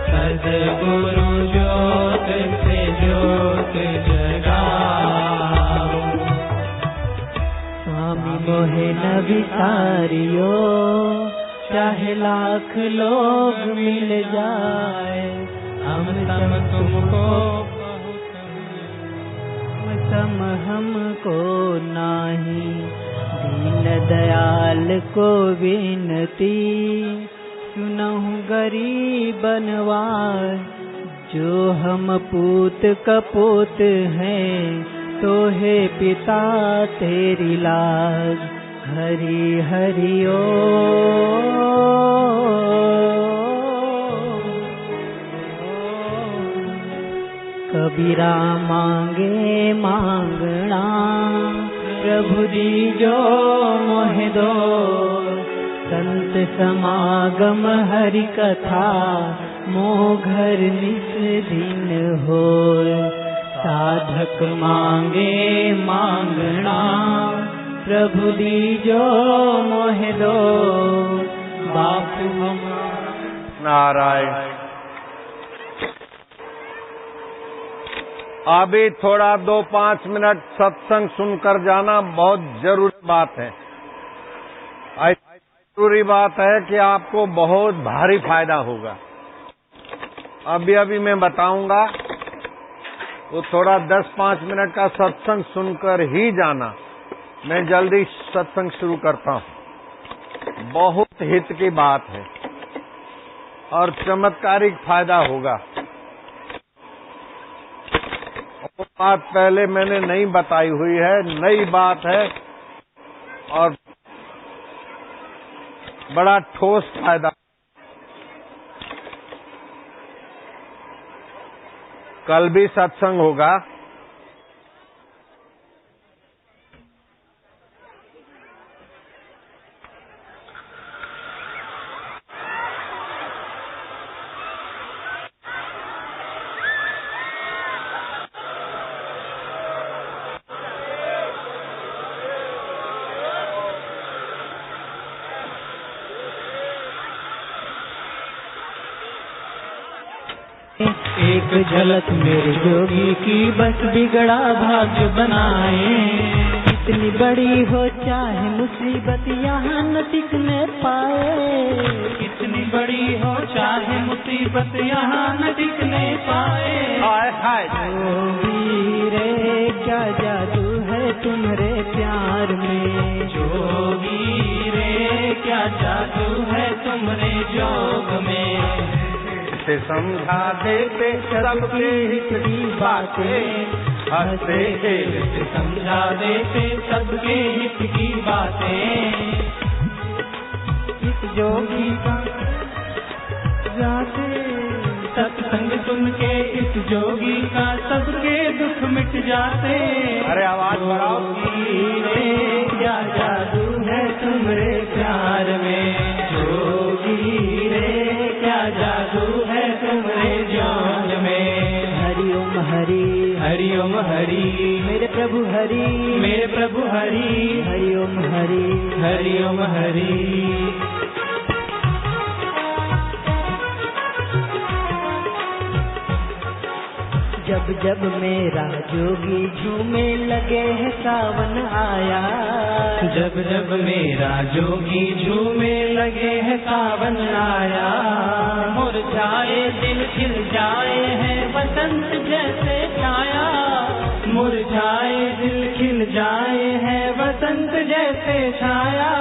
सद्गुरु ज्योत से ज्योत जगाओ। स्वामी मोहे न विसारियो, चाहे लाख लोग मिल जाए, हम सम तुमको सम हमको नाही। दीन दयाल को विनती, सुनहु गरीबनवार, जो हम पूत कपूत हैं, तो हे पिता तेरी लाज। हरि हरि ओ कबीरा मांगे मांगना, प्रभु दीजो मोहि दो। संत समागम हरि कथा, मोह घर निस दिन होय। साधक मांगे मांगना, प्रभु दीजो मोहि दो। बापू हम नारायण। अभी थोड़ा 2-5 मिनट सत्संग सुनकर जाना बहुत जरूरी बात है। जरूरी बात है कि आपको बहुत भारी फायदा होगा। अभी मैं बताऊंगा, वो थोड़ा 10-5 मिनट का सत्संग सुनकर ही जाना। मैं जल्दी सत्संग शुरू करता हूँ। बहुत हित की बात है और चमत्कारिक फायदा होगा। वो बात पहले मैंने नहीं बताई हुई है, नई बात है और बड़ा ठोस फायदा। कल भी सत्संग होगा। एक झलक मेरे जोगी की, बस बिगड़ा भाग्य बनाए। कितनी बड़ी हो चाहे मुसीबत यहाँ न टिकने पाए, कितनी बड़ी हो चाहे मुसीबत यहाँ न टिकने पाए। हाय हाय जोगी रे क्या जादू है तुम्हारे प्यार में, जोगी रे क्या जादू है तुम्हारे जोग में। से समझा देते सबके हित की बातें, हंसते खेलते समझा देते सबके हित की बातें। इस जोगी का जाते सत्संग सुन के इस जोगी का सबके दुख मिट जाते। अरे आवाज बढ़ाओ। जोगी रे क्या जादू है तुम्हारे प्यार में, जोगी रे क्या जादू है तुम्हारे जोग में। हरिओम हरि हरिओम हरि मेरे प्रभु हरि, मेरे प्रभु हरि। हरिओम हरि हरिओम हरि। जब जब मेरा जोगी झूमे लगे है सावन आया, जब जब मेरा जोगी झूमे लगे है सावन आया। मुरझाए दिल खिल जाए हैं बसंत जैसे छाया, मुरझाए दिल खिल जाए हैं बसंत जैसे छाया।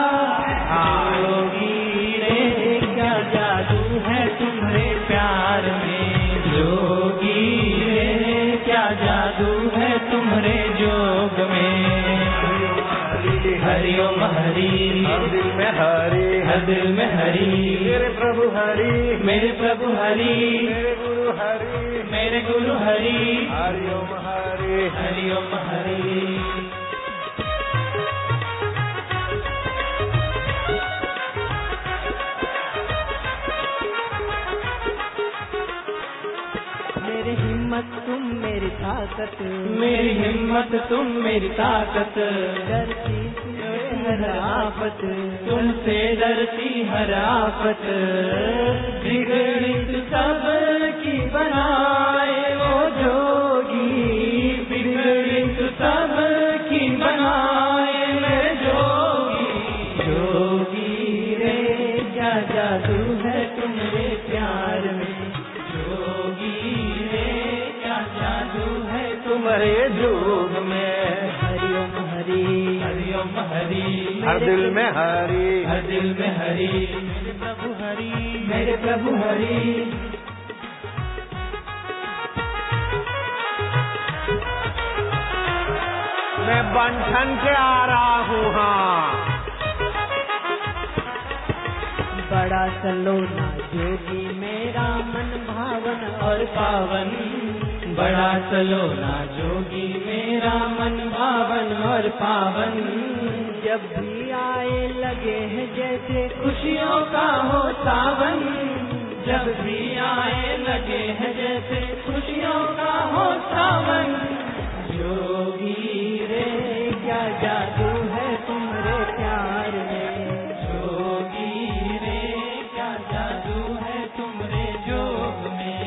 जोगी रे क्या जादू है तुम्हारे प्यार में, जोगी रे क्या जादू है तुम्हारे जोग में। हरिओम हरि हर दिल में हरि, हर दिल में हरि। मेरे प्रभु हरि, मेरे प्रभु हरि, मेरे गुरु हरि, मेरे गुरु हरि। हरिओम हरि। हरिओम हरि। मेरी हिम्मत तुम मेरी ताकत, मेरी हिम्मत तुम मेरी ताकत। डरती हर आफत, तुमसे डरती हर आफत। बिगड़ित सब की बनाए वो जोगी, बिगड़ित सब की बनाए मेरे जोगी। जोगी रे क्या जादू है तुम्हारे प्यार में, जोगी रे क्या जादू है तुम्हारे जोग में। हरिओम हरि हरिओम हरि। हर दिल में हरि, हर दिल में हरि। मेरे प्रभु हरि, मेरे प्रभु हरि। मैं बंठन से आ रहा हूँ। हाँ बड़ा सलोना जोगी मेरा मन भावन और पावन, बड़ा सलोना जोगी मेरा मन भावन और पावन। जब भी आए लगे हैं जैसे खुशियों का हो सावन, जब भी आए लगे हैं जैसे खुशियों का हो सावन। जोगी रे क्या जादू है तुम्हारे प्यार में, जोगी रे क्या जादू है तुम्हारे जोग में।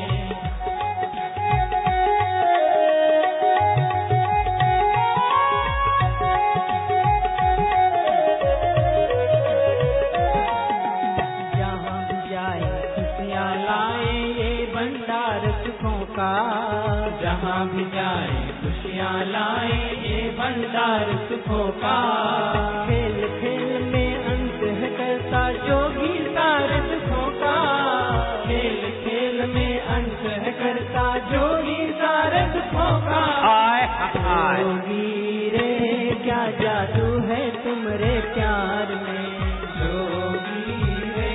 जहाँ भी जाए खुशियाँ लाए ये भंडार सुखों का, जहाँ भी जाए खुशियाँ लाए ये भंडार सुखों का। खेल खेल में अंत है करता जोगी सारे दुखों का, खेल खेल में अंत है करता जोगी सारे दुखों का। आए आए। जोगी रे क्या जादू है तुम्हारे प्यार में, जोगी रे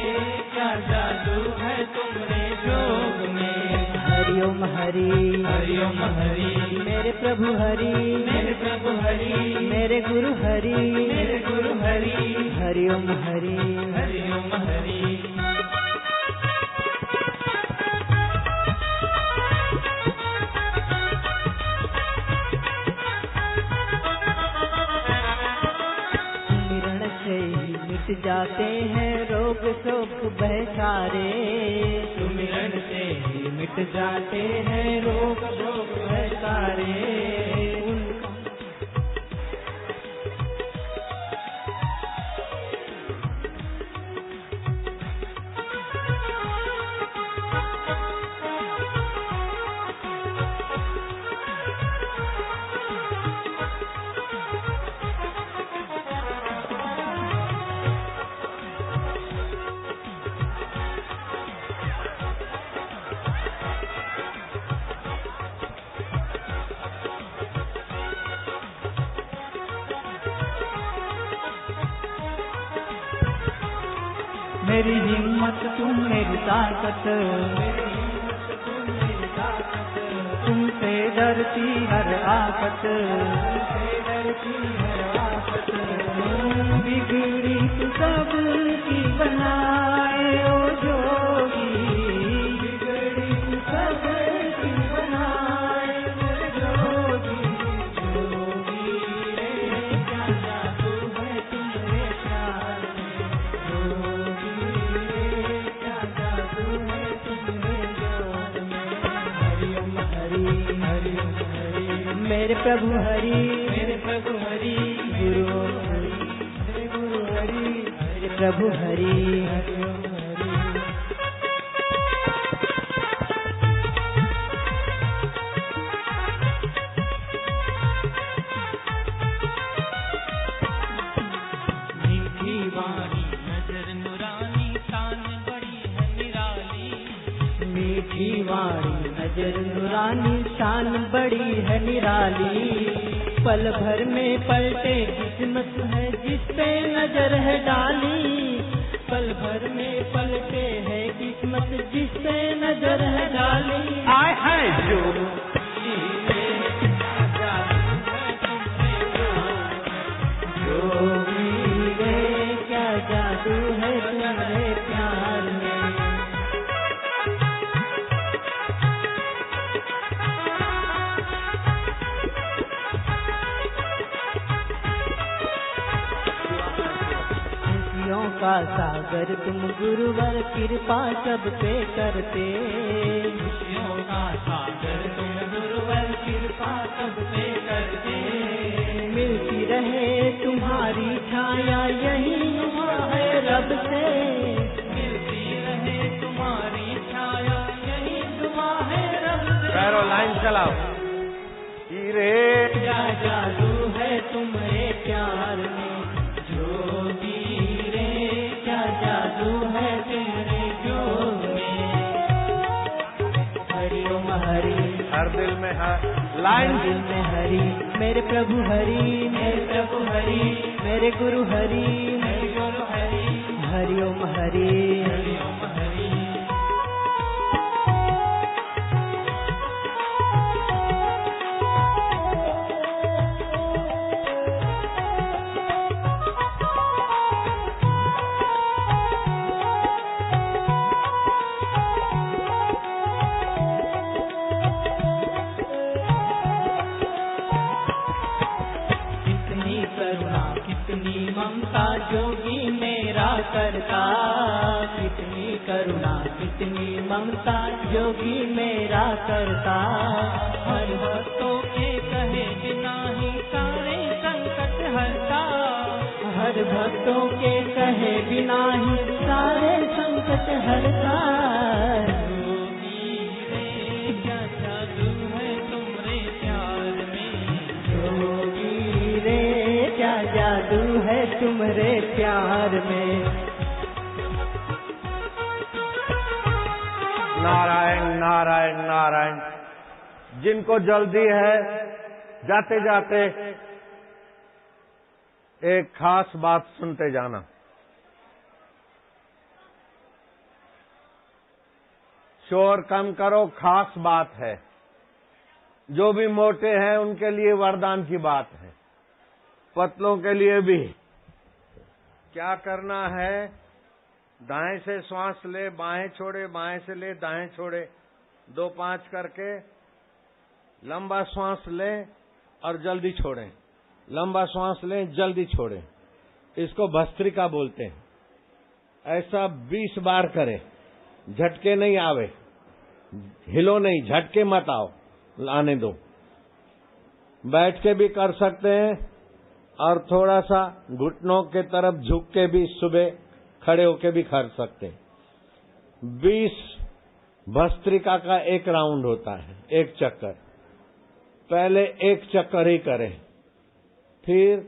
क्या जादू है तुम्हारे जोग में। हरिओम हरि हरिओम हरि, मेरे प्रभु हरि, मेरे प्रभु हरि, मेरे गुरु हरि, मेरे गुरु हरि। हरिओम हरि। हरिओम हरि। सुमिरन से ही मिट जाते हैं रोग शोक भय सारे, सुमिरन से ही मिट जाते हैं रोग शोक भय सारे। मेरी हिम्मत तुम मेरी ताकत, तुमसे डरती हर आफत, बिगड़ी तू सबकी बनाए ओ जोगी, बिगड़ी तू सबकी बनाए ओ जोगी, जोगी रे क्या जादू है तुम्हारे प्यार में, जोगी रे क्या जादू है तुम्हारे प्यार में। हरि ओम हरि, हरि ओम हरि, मेरे प्रभु हरि, मेरे प्रभु हरि, गुरु प्रभु हरि, हरि ओम हरि। मीठी वाणी नजर नुरानी, शान बड़ी है निराली, मीठी वाणी नजर नुरानी, शान बड़ी है निराली, पल भर में पलटे किस्मत है जिस पे नजर है डाली, पल भर में पलटे है किस्मत जिस पे नजर है डाली। आए हैं जो जोगी रे क्या जादू है तुम्हारे प्यार में। का सागर तुम गुरुवर कृपा सब पे करते, खुशियों का सागर तुम गुरुवर कृपा सब पे करते, मिलती रहे तुम्हारी छाया यही दुआ है रब से, मिलती रहे तुम्हारी छाया यही दुआ है रब से। पैरो लाइन चलाओ। रे क्या जादू है तुम्हारे प्यार में, जोगी जादू है तेरे जोग में। हरि ओम हरि, हर दिल में हर लाइन, दिल में हरि, मेरे प्रभु हरि, मेरे प्रभु हरि, मेरे गुरु हरि, मेरे गुरु हरि, हरि ओम हरि, हरि ओम हरि। ममता जोगी मेरा करता, कितनी करुणा कितनी ममता जोगी मेरा करता, हर भक्तों के कहे बिना ही सारे संकट हरता, हर भक्तों के कहे बिना ही सारे संकट हरता। जोगी रे क्या जादू है तुम्हारे प्यार में, जोगी रे क्या जादू है तुम्हारे प्यार में। नारायण नारायण नारायण। जिनको जल्दी है जाते जाते एक खास बात सुनते जाना। शोर कम करो, खास बात है। जो भी मोटे हैं उनके लिए वरदान की बात है, पतलों के लिए भी। क्या करना है? दाएं से श्वास ले, बाएं छोड़े, बाएं से ले, दाएं छोड़े, 2-5 करके लंबा श्वास लें और जल्दी छोड़ें, लंबा श्वास लें, जल्दी छोड़ें। इसको भस्त्रिका बोलते हैं। ऐसा 20 बार करें, झटके नहीं आवे, हिलो नहीं, झटके मत आओ, आने दो। बैठ के भी कर सकते हैं और थोड़ा सा घुटनों के तरफ झुक के भी सुबह खड़े होके भी कर सकते हैं। 20 भस्त्रिका का एक राउंड होता है, एक चक्कर। पहले एक चक्कर ही करें, फिर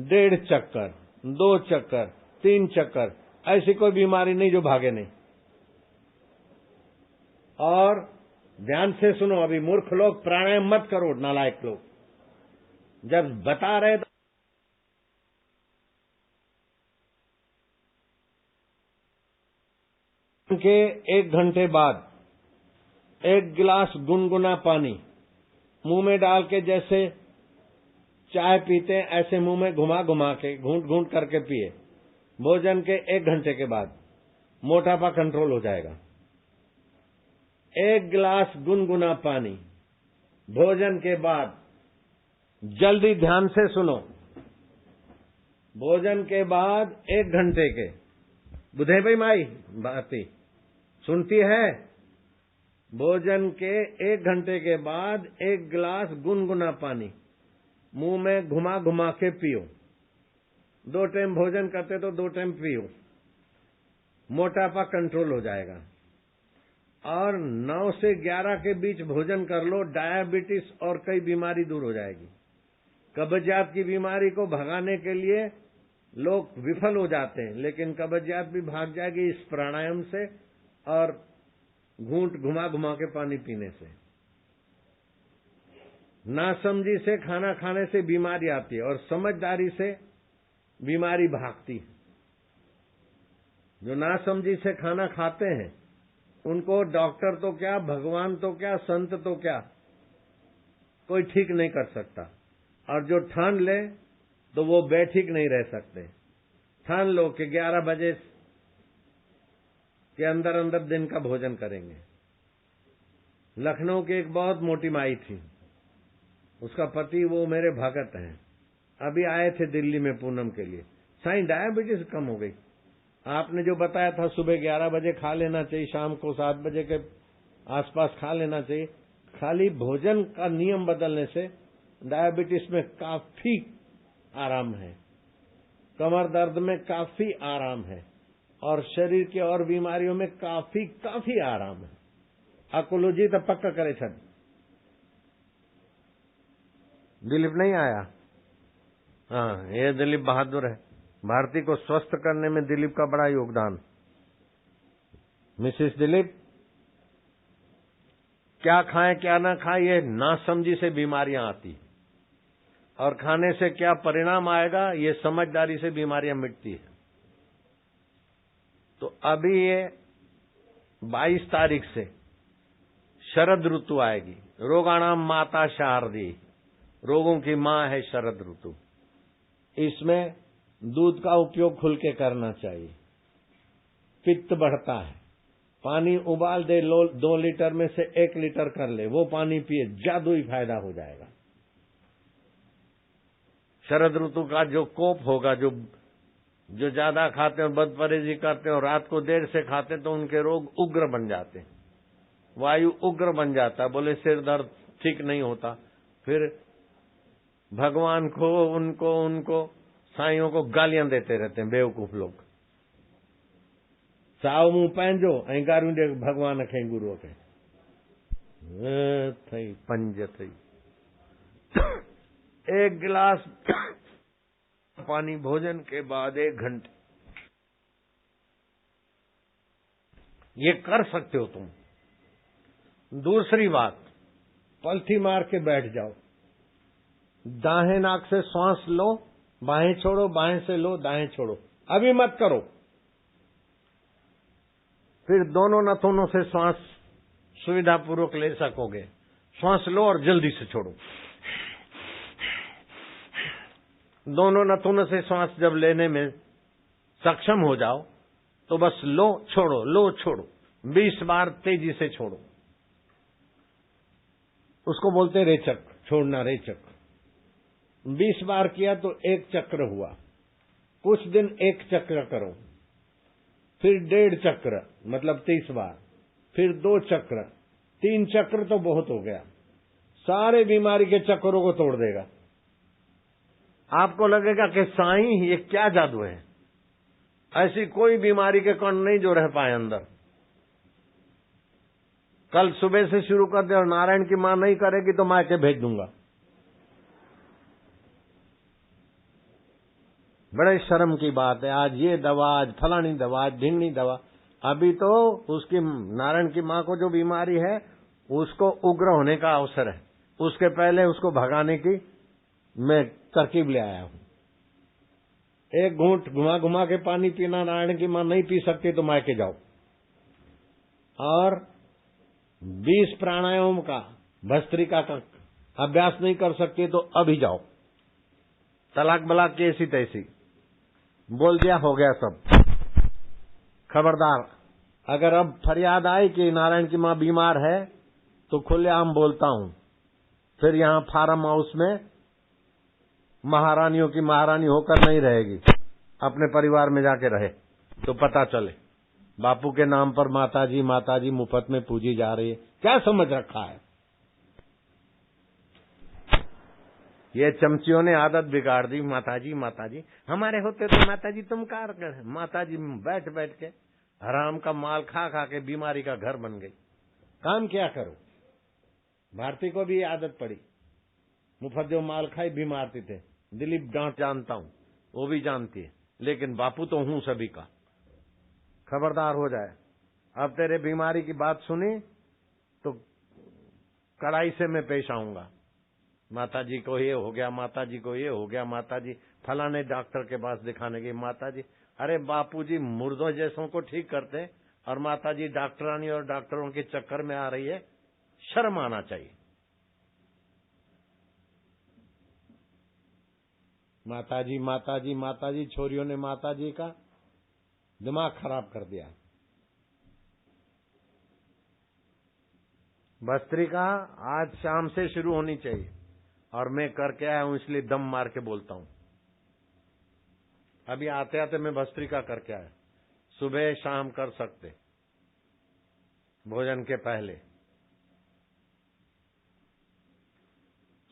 1.5 चक्कर, 2 चक्कर, 3 चक्कर। ऐसी कोई बीमारी नहीं जो भागे नहीं। और ध्यान से सुनो, अभी मूर्ख लोग प्राणायाम मत करो, नालायक लोग। जब बता रहे तो के 1 घंटे बाद 1 गिलास गुनगुना पानी मुंह में डाल के, जैसे चाय पीते हैं ऐसे मुंह में घुमा घुमा के, घूंट घूंट करके पिए। भोजन के 1 घंटे के बाद मोटापा कंट्रोल हो जाएगा। 1 गिलास गुनगुना पानी भोजन के बाद। जल्दी ध्यान से सुनो, भोजन के बाद 1 घंटे के, बुधे भाई माई बाती सुनती है? भोजन के 1 घंटे के बाद 1 गिलास गुनगुना पानी मुंह में घुमा घुमा के पियो। 2 टाइम भोजन करते तो 2 टाइम पियो, मोटापा कंट्रोल हो जाएगा। और 9 से 11 के बीच भोजन कर लो, डायबिटीज और कई बीमारी दूर हो जाएगी। कब्जियत की बीमारी को भगाने के लिए लोग विफल हो जाते हैं, लेकिन कब्जियत भी भाग जाएगी इस प्राणायाम से और घूंट घुमा घुमा के पानी पीने से। नासमझी से खाना खाने से बीमारी आती है और समझदारी से बीमारी भागती है। जो नासमझी से खाना खाते हैं उनको डॉक्टर तो क्या, भगवान तो क्या, संत तो क्या, कोई ठीक नहीं कर सकता। और जो ठान ले तो वो बेठीक नहीं रह सकते। ठान लो कि 11 बजे के अंदर अंदर दिन का भोजन करेंगे। लखनऊ की एक बहुत मोटी माई थी, उसका पति वो मेरे भगत हैं, अभी आए थे दिल्ली में पूनम के लिए। साईं डायबिटीज कम हो गई। आपने जो बताया था सुबह 11 बजे खा लेना चाहिए, शाम को 7 बजे के आसपास खा लेना चाहिए, खाली भोजन का नियम बदलने से डायबिटीज में काफी आराम है, कमर दर्द में काफी आराम है और शरीर की और बीमारियों में काफी आराम है। अकुलू जी तो पक्का करे छद। दिलीप नहीं आया? हाँ, ये दिलीप बहादुर है। भारती को स्वस्थ करने में दिलीप का बड़ा योगदान। मिसेस दिलीप, क्या खाएं क्या ना खाएं ये नासमझी से बीमारियां आती, और खाने से क्या परिणाम आएगा ये समझदारी से बीमारियां मिटती है। तो अभी ये 22 तारीख से शरद ऋतु आएगी। रोगाणाम माता शारदी, रोगों की मां है शरद ऋतु। इसमें दूध का उपयोग खुल के करना चाहिए। पित्त बढ़ता है, पानी उबाल दे, 2 लीटर में से 1 लीटर कर ले, वो पानी पिए, जादुई फायदा हो जाएगा। शरद ऋतु का जो कोप होगा, जो ज्यादा खाते हैं और बदपरहेजी करते हैं और रात को देर से खाते हैं तो उनके रोग उग्र बन जाते हैं, वायु उग्र बन जाता है। बोले सिर दर्द ठीक नहीं होता, फिर भगवान को उनको साइयों को गालियां देते रहते हैं बेवकूफ लोग। साव मुंह पंहिंजो ऐं गारियूं ॾे भगवान खे गुरुअ खे। थई पंज थई। 1 गिलास पानी भोजन के बाद 1 घंटे, ये कर सकते हो तुम। दूसरी बात, पलथी मार के बैठ जाओ, दाहिने नाक से श्वास लो, बाहें छोड़ो, बाहें से लो, दाएं छोड़ो, अभी मत करो। फिर दोनों नथुनों से श्वास सुविधापूर्वक ले सकोगे। श्वास लो और जल्दी से छोड़ो। दोनों नथुनों से श्वास जब लेने में सक्षम हो जाओ तो बस लो छोड़ो, लो छोड़ो, 20 बार तेजी से छोड़ो। उसको बोलते रेचक, छोड़ना रेचक। 20 बार किया तो 1 चक्र हुआ। कुछ दिन 1 चक्र करो, फिर 1.5 चक्र मतलब 30 बार, फिर 2 चक्र, 3 चक्र तो बहुत हो गया, सारे बीमारी के चक्रों को तोड़ देगा। आपको लगेगा कि साईं ये क्या जादू है, ऐसी कोई बीमारी के कण नहीं जो रह पाए अंदर। कल सुबह से शुरू कर दे और नारायण की मां नहीं करेगी तो मायके भेज दूंगा। बड़े शर्म की बात है, आज ये दवा, आज फलानी दवा, आज ढिंगनी दवा। अभी तो उसकी नारायण की मां को जो बीमारी है उसको उग्र होने का अवसर है, उसके पहले उसको भगाने की मैं तरकीब ले आया हूं। 1 घूंट घुमा घुमा के पानी पीना, नारायण की मां नहीं पी सकती तो मायके जाओ। और 20 प्राणायाम का भस्त्रिका का अभ्यास नहीं कर सकते तो अभी जाओ। तलाक बलाक की ऐसी तैसी बोल दिया, हो गया सब। खबरदार, अगर अब फरियाद आई कि नारायण की मां बीमार है तो खुलेआम बोलता हूं, फिर यहां फार्म हाउस में महारानियों की महारानी होकर नहीं रहेगी, अपने परिवार में जाके रहे तो पता चले। बापू के नाम पर माताजी मुफ्त में पूजी जा रही है, क्या समझ रखा है? ये चमचियों ने आदत बिगाड़ दी, माताजी हमारे होते तो माताजी तुम कार कर। माताजी बैठ बैठ के हराम का माल खा खा के बीमारी का घर बन गई। काम क्या करो? भारती को भी आदत पड़ी, मुफ्त जो माल खाई बीमार थे। दिलीप डांट जानता हूं, वो भी जानती है, लेकिन बापू तो हूं सभी का। खबरदार हो जाए। अब तेरे बीमारी की बात सुनी तो कड़ाई से मैं पेश आऊंगा। माताजी को ये हो गया, माताजी को ये हो गया, माताजी फलाने डॉक्टर के पास दिखाने गई। माताजी, अरे बापूजी मुर्दों जैसों को ठीक करते और माताजी डॉक्टरानी और डॉक्टरों के चक्कर में आ रही है। शर्म आना चाहिए। माताजी छोरियों ने माताजी का दिमाग खराब कर दिया। भस्त्रिका आज शाम से शुरू होनी चाहिए और मैं करके आया हूं, इसलिए दम मार के बोलता हूं। अभी आते आते मैं भस्त्रिका करके आया। सुबह शाम कर सकते, भोजन के पहले।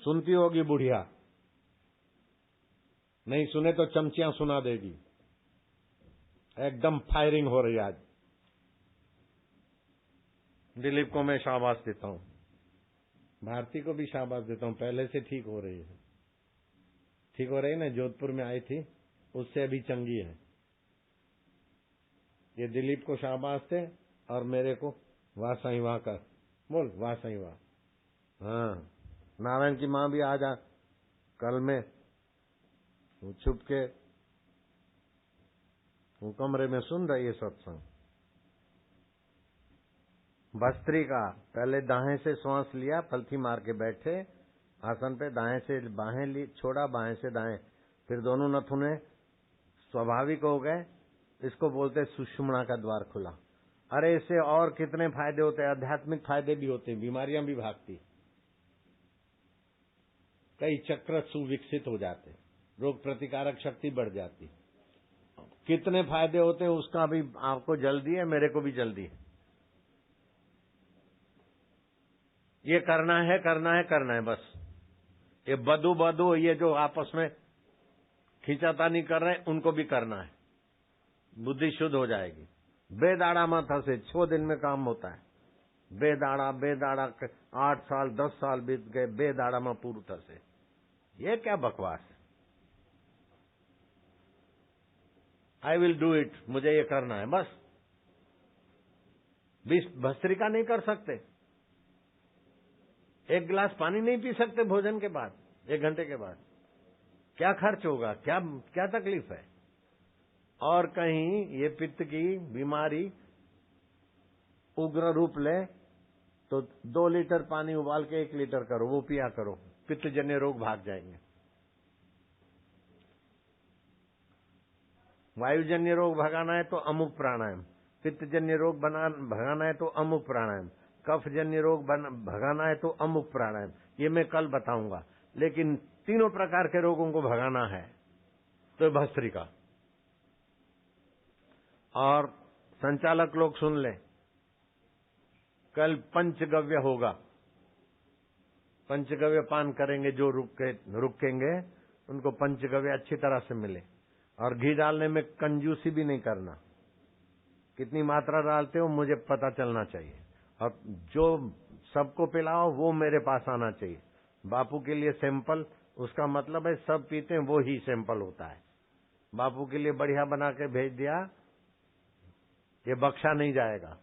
सुनती होगी बुढ़िया, नहीं सुने तो चमचियां सुना देगी। एकदम फायरिंग हो रही आज। दिलीप को मैं शाबाश देता हूं, भारती को भी शाबाश देता हूं, पहले से ठीक हो रही है। ठीक हो रही है ना, जोधपुर में आई थी उससे अभी चंगी है। ये दिलीप को शाबाश दे और मेरे को वाह साईं वाह कर, बोल वाह साईं वाह। हाँ, नारायण की मां भी आ जा कल में, छुप के वो कमरे में सुन रही है सत्संग। भस्त्रिका, पहले दाएं से श्वास लिया, पलथी मार के बैठे आसन पे, दाएं से बाहें ली, छोड़ा, बाएं से दाएं, फिर दोनों नथुने स्वाभाविक हो गए। इसको बोलते सुषुम्ना का द्वार खुला। अरे इससे और कितने फायदे होते हैं, आध्यात्मिक फायदे भी होते हैं, बीमारियां भी भागती, कई चक्र सुविकसित हो जाते, रोग प्रतिकारक शक्ति बढ़ जाती। कितने फायदे होते हैं उसका भी आपको जल्दी है, मेरे को भी जल्दी है। ये करना है बस। ये बदू ये जो आपस में खींचातानी कर रहे हैं उनको भी करना है, बुद्धि शुद्ध हो जाएगी। बेदाड़ा मत हंसे, 6 दिन में काम होता है। बेदाड़ा 8 साल 10 साल बीत गए, बेदाड़ा में पूर्व से। ये क्या बकवास है? आई विल डू इट, मुझे ये करना है बस। भस्त्रिका नहीं कर सकते, 1 गिलास पानी नहीं पी सकते भोजन के बाद, 1 घंटे के बाद। क्या खर्च होगा, क्या तकलीफ है? और कहीं ये पित्त की बीमारी उग्र रूप ले तो 2 लीटर पानी उबाल के 1 लीटर करो, वो पिया करो, पित्तजन्य रोग भाग जाएंगे। वायुजन्य रोग भगाना है तो अमुक प्राणायाम, पित्तजन्य रोग भगाना है तो अमुक प्राणायाम, कफजन्य रोग भगाना है तो अमुक प्राणायाम। ये मैं कल बताऊंगा। लेकिन तीनों प्रकार के रोगों को भगाना है तो भस्त्रिका। और संचालक लोग सुन ले, कल पंचगव्य होगा। पंचगव्य पान करेंगे जो रुकेंगे उनको पंचगव्य अच्छी तरह से मिले। और घी डालने में कंजूसी भी नहीं करना, कितनी मात्रा डालते हो मुझे पता चलना चाहिए। और जो सबको पिलाओ वो मेरे पास आना चाहिए। बापू के लिए सैंपल, उसका मतलब है सब पीते हैं वो ही सैंपल होता है। बापू के लिए बढ़िया बना के भेज दिया, ये बख्शा नहीं जाएगा।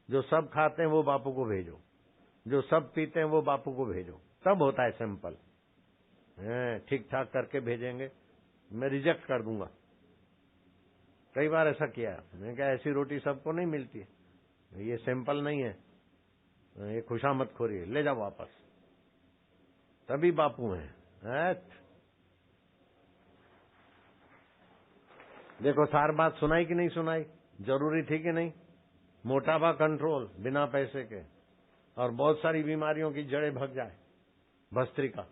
जो सब खाते हैं वो बापू को भेजो, जो सब पीते हैं वो बापू को भेजो, तब होता है सैंपल। ठीक ठाक करके भेजेंगे, मैं रिजेक्ट कर दूंगा। कई बार ऐसा किया, मैंने कहा ऐसी रोटी सबको नहीं मिलती है, ये सैंपल नहीं है, ये खुशामदखोरी है, ले जाओ वापस। तभी बापू हैं। देखो सार बात सुनाई कि नहीं सुनाई, जरूरी थी कि नहीं? मोटापा कंट्रोल बिना पैसे के, और बहुत सारी बीमारियों की जड़ें भग जाए, भस्त्रिका।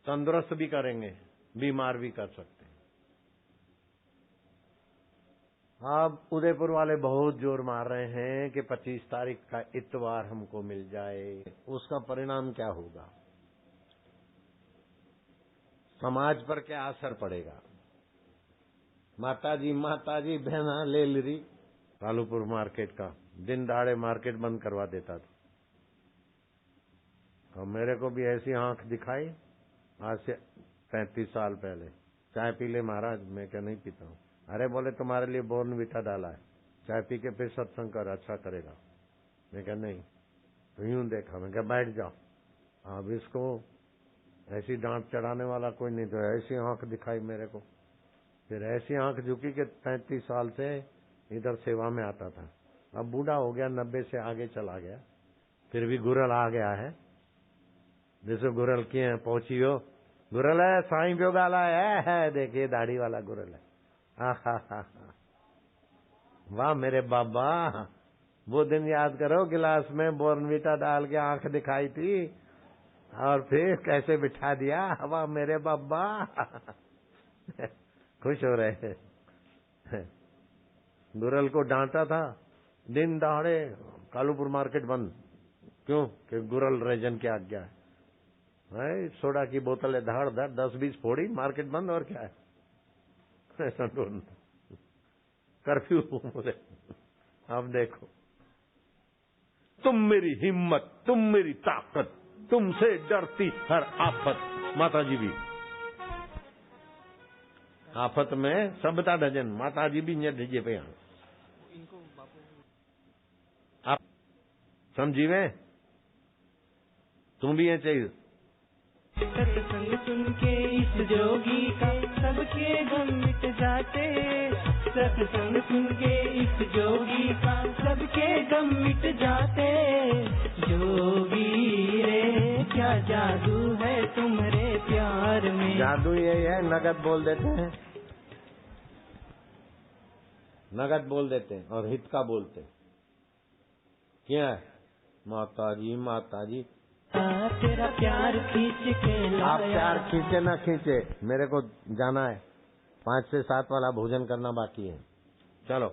तंदुरुस्त भी करेंगे, बीमार भी कर सकते हैं। अब उदयपुर वाले बहुत जोर मार रहे हैं कि 25 तारीख का इतवार हमको मिल जाए। उसका परिणाम क्या होगा, समाज पर क्या असर पड़ेगा? माताजी बहना ले ली। कालूपुर मार्केट का दिन दहाड़े मार्केट बंद करवा देता था। और मेरे को भी ऐसी आंख दिखाई आज से 35 साल पहले, चाय पी ले महाराज। मैं क्या नहीं पीता हूँ। अरे बोले तुम्हारे लिए बॉर्नविटा डाला है, चाय पी के फिर सत्संग कर, अच्छा करेगा। मैं क्या नहीं, तो यूं देखा। मैं क्या बैठ जाओ। अब इसको ऐसी डांट चढ़ाने वाला कोई नहीं, तो ऐसी आंख दिखाई मेरे को। फिर ऐसी आंख झुकी कि 35 साल से इधर सेवा में आता था। अब बूढ़ा हो गया, 90 से आगे चला गया, फिर भी गुरल आ गया है। जैसे गुरल किए हैं, पहुंची हो गुरल है, साईं प्यो गाला है, देखिए दाढ़ी वाला गुरल है। वाह मेरे बाबा, वो दिन याद करो, गिलास में बोर्नविटा डाल के आंख दिखाई थी और फिर कैसे बिठा दिया। वाह मेरे बाबा। खुश हो रहे हैं। गुरल को डांटा था, दिन दहाड़े कालूपुर मार्केट बंद। क्यों? कि गुरल रेजन की आज्ञा है। सोडा की बोतलें धाड़ धाड़ 10-20 फोड़ी, मार्केट बंद, और क्या है। ऐसा कर्फ्यू बोले। अब देखो, तुम मेरी हिम्मत, तुम मेरी ताकत, तुमसे डरती हर आफत। माता जी भी आफत में सबता डजन, माता जी भी ढीजे पे आप समझी में, तुम भी ये चाहिए। सत्संग सुन के इस जोगी का सबके गम मिट जाते। सत्संग सुन के इस जोगी का सबके गम मिट जाते। जोगी रे क्या जादू है तुम्हारे प्यार में। जादू यही है, नगद बोल देते हैं, नगद बोल देते हैं और हित का बोलते हैं। क्या है? माता जी तेरा प्यार खींच के लाया। आप प्यार खींचे ना खींचे, मेरे को जाना है, 5 से 7 वाला भोजन करना बाकी है। चलो।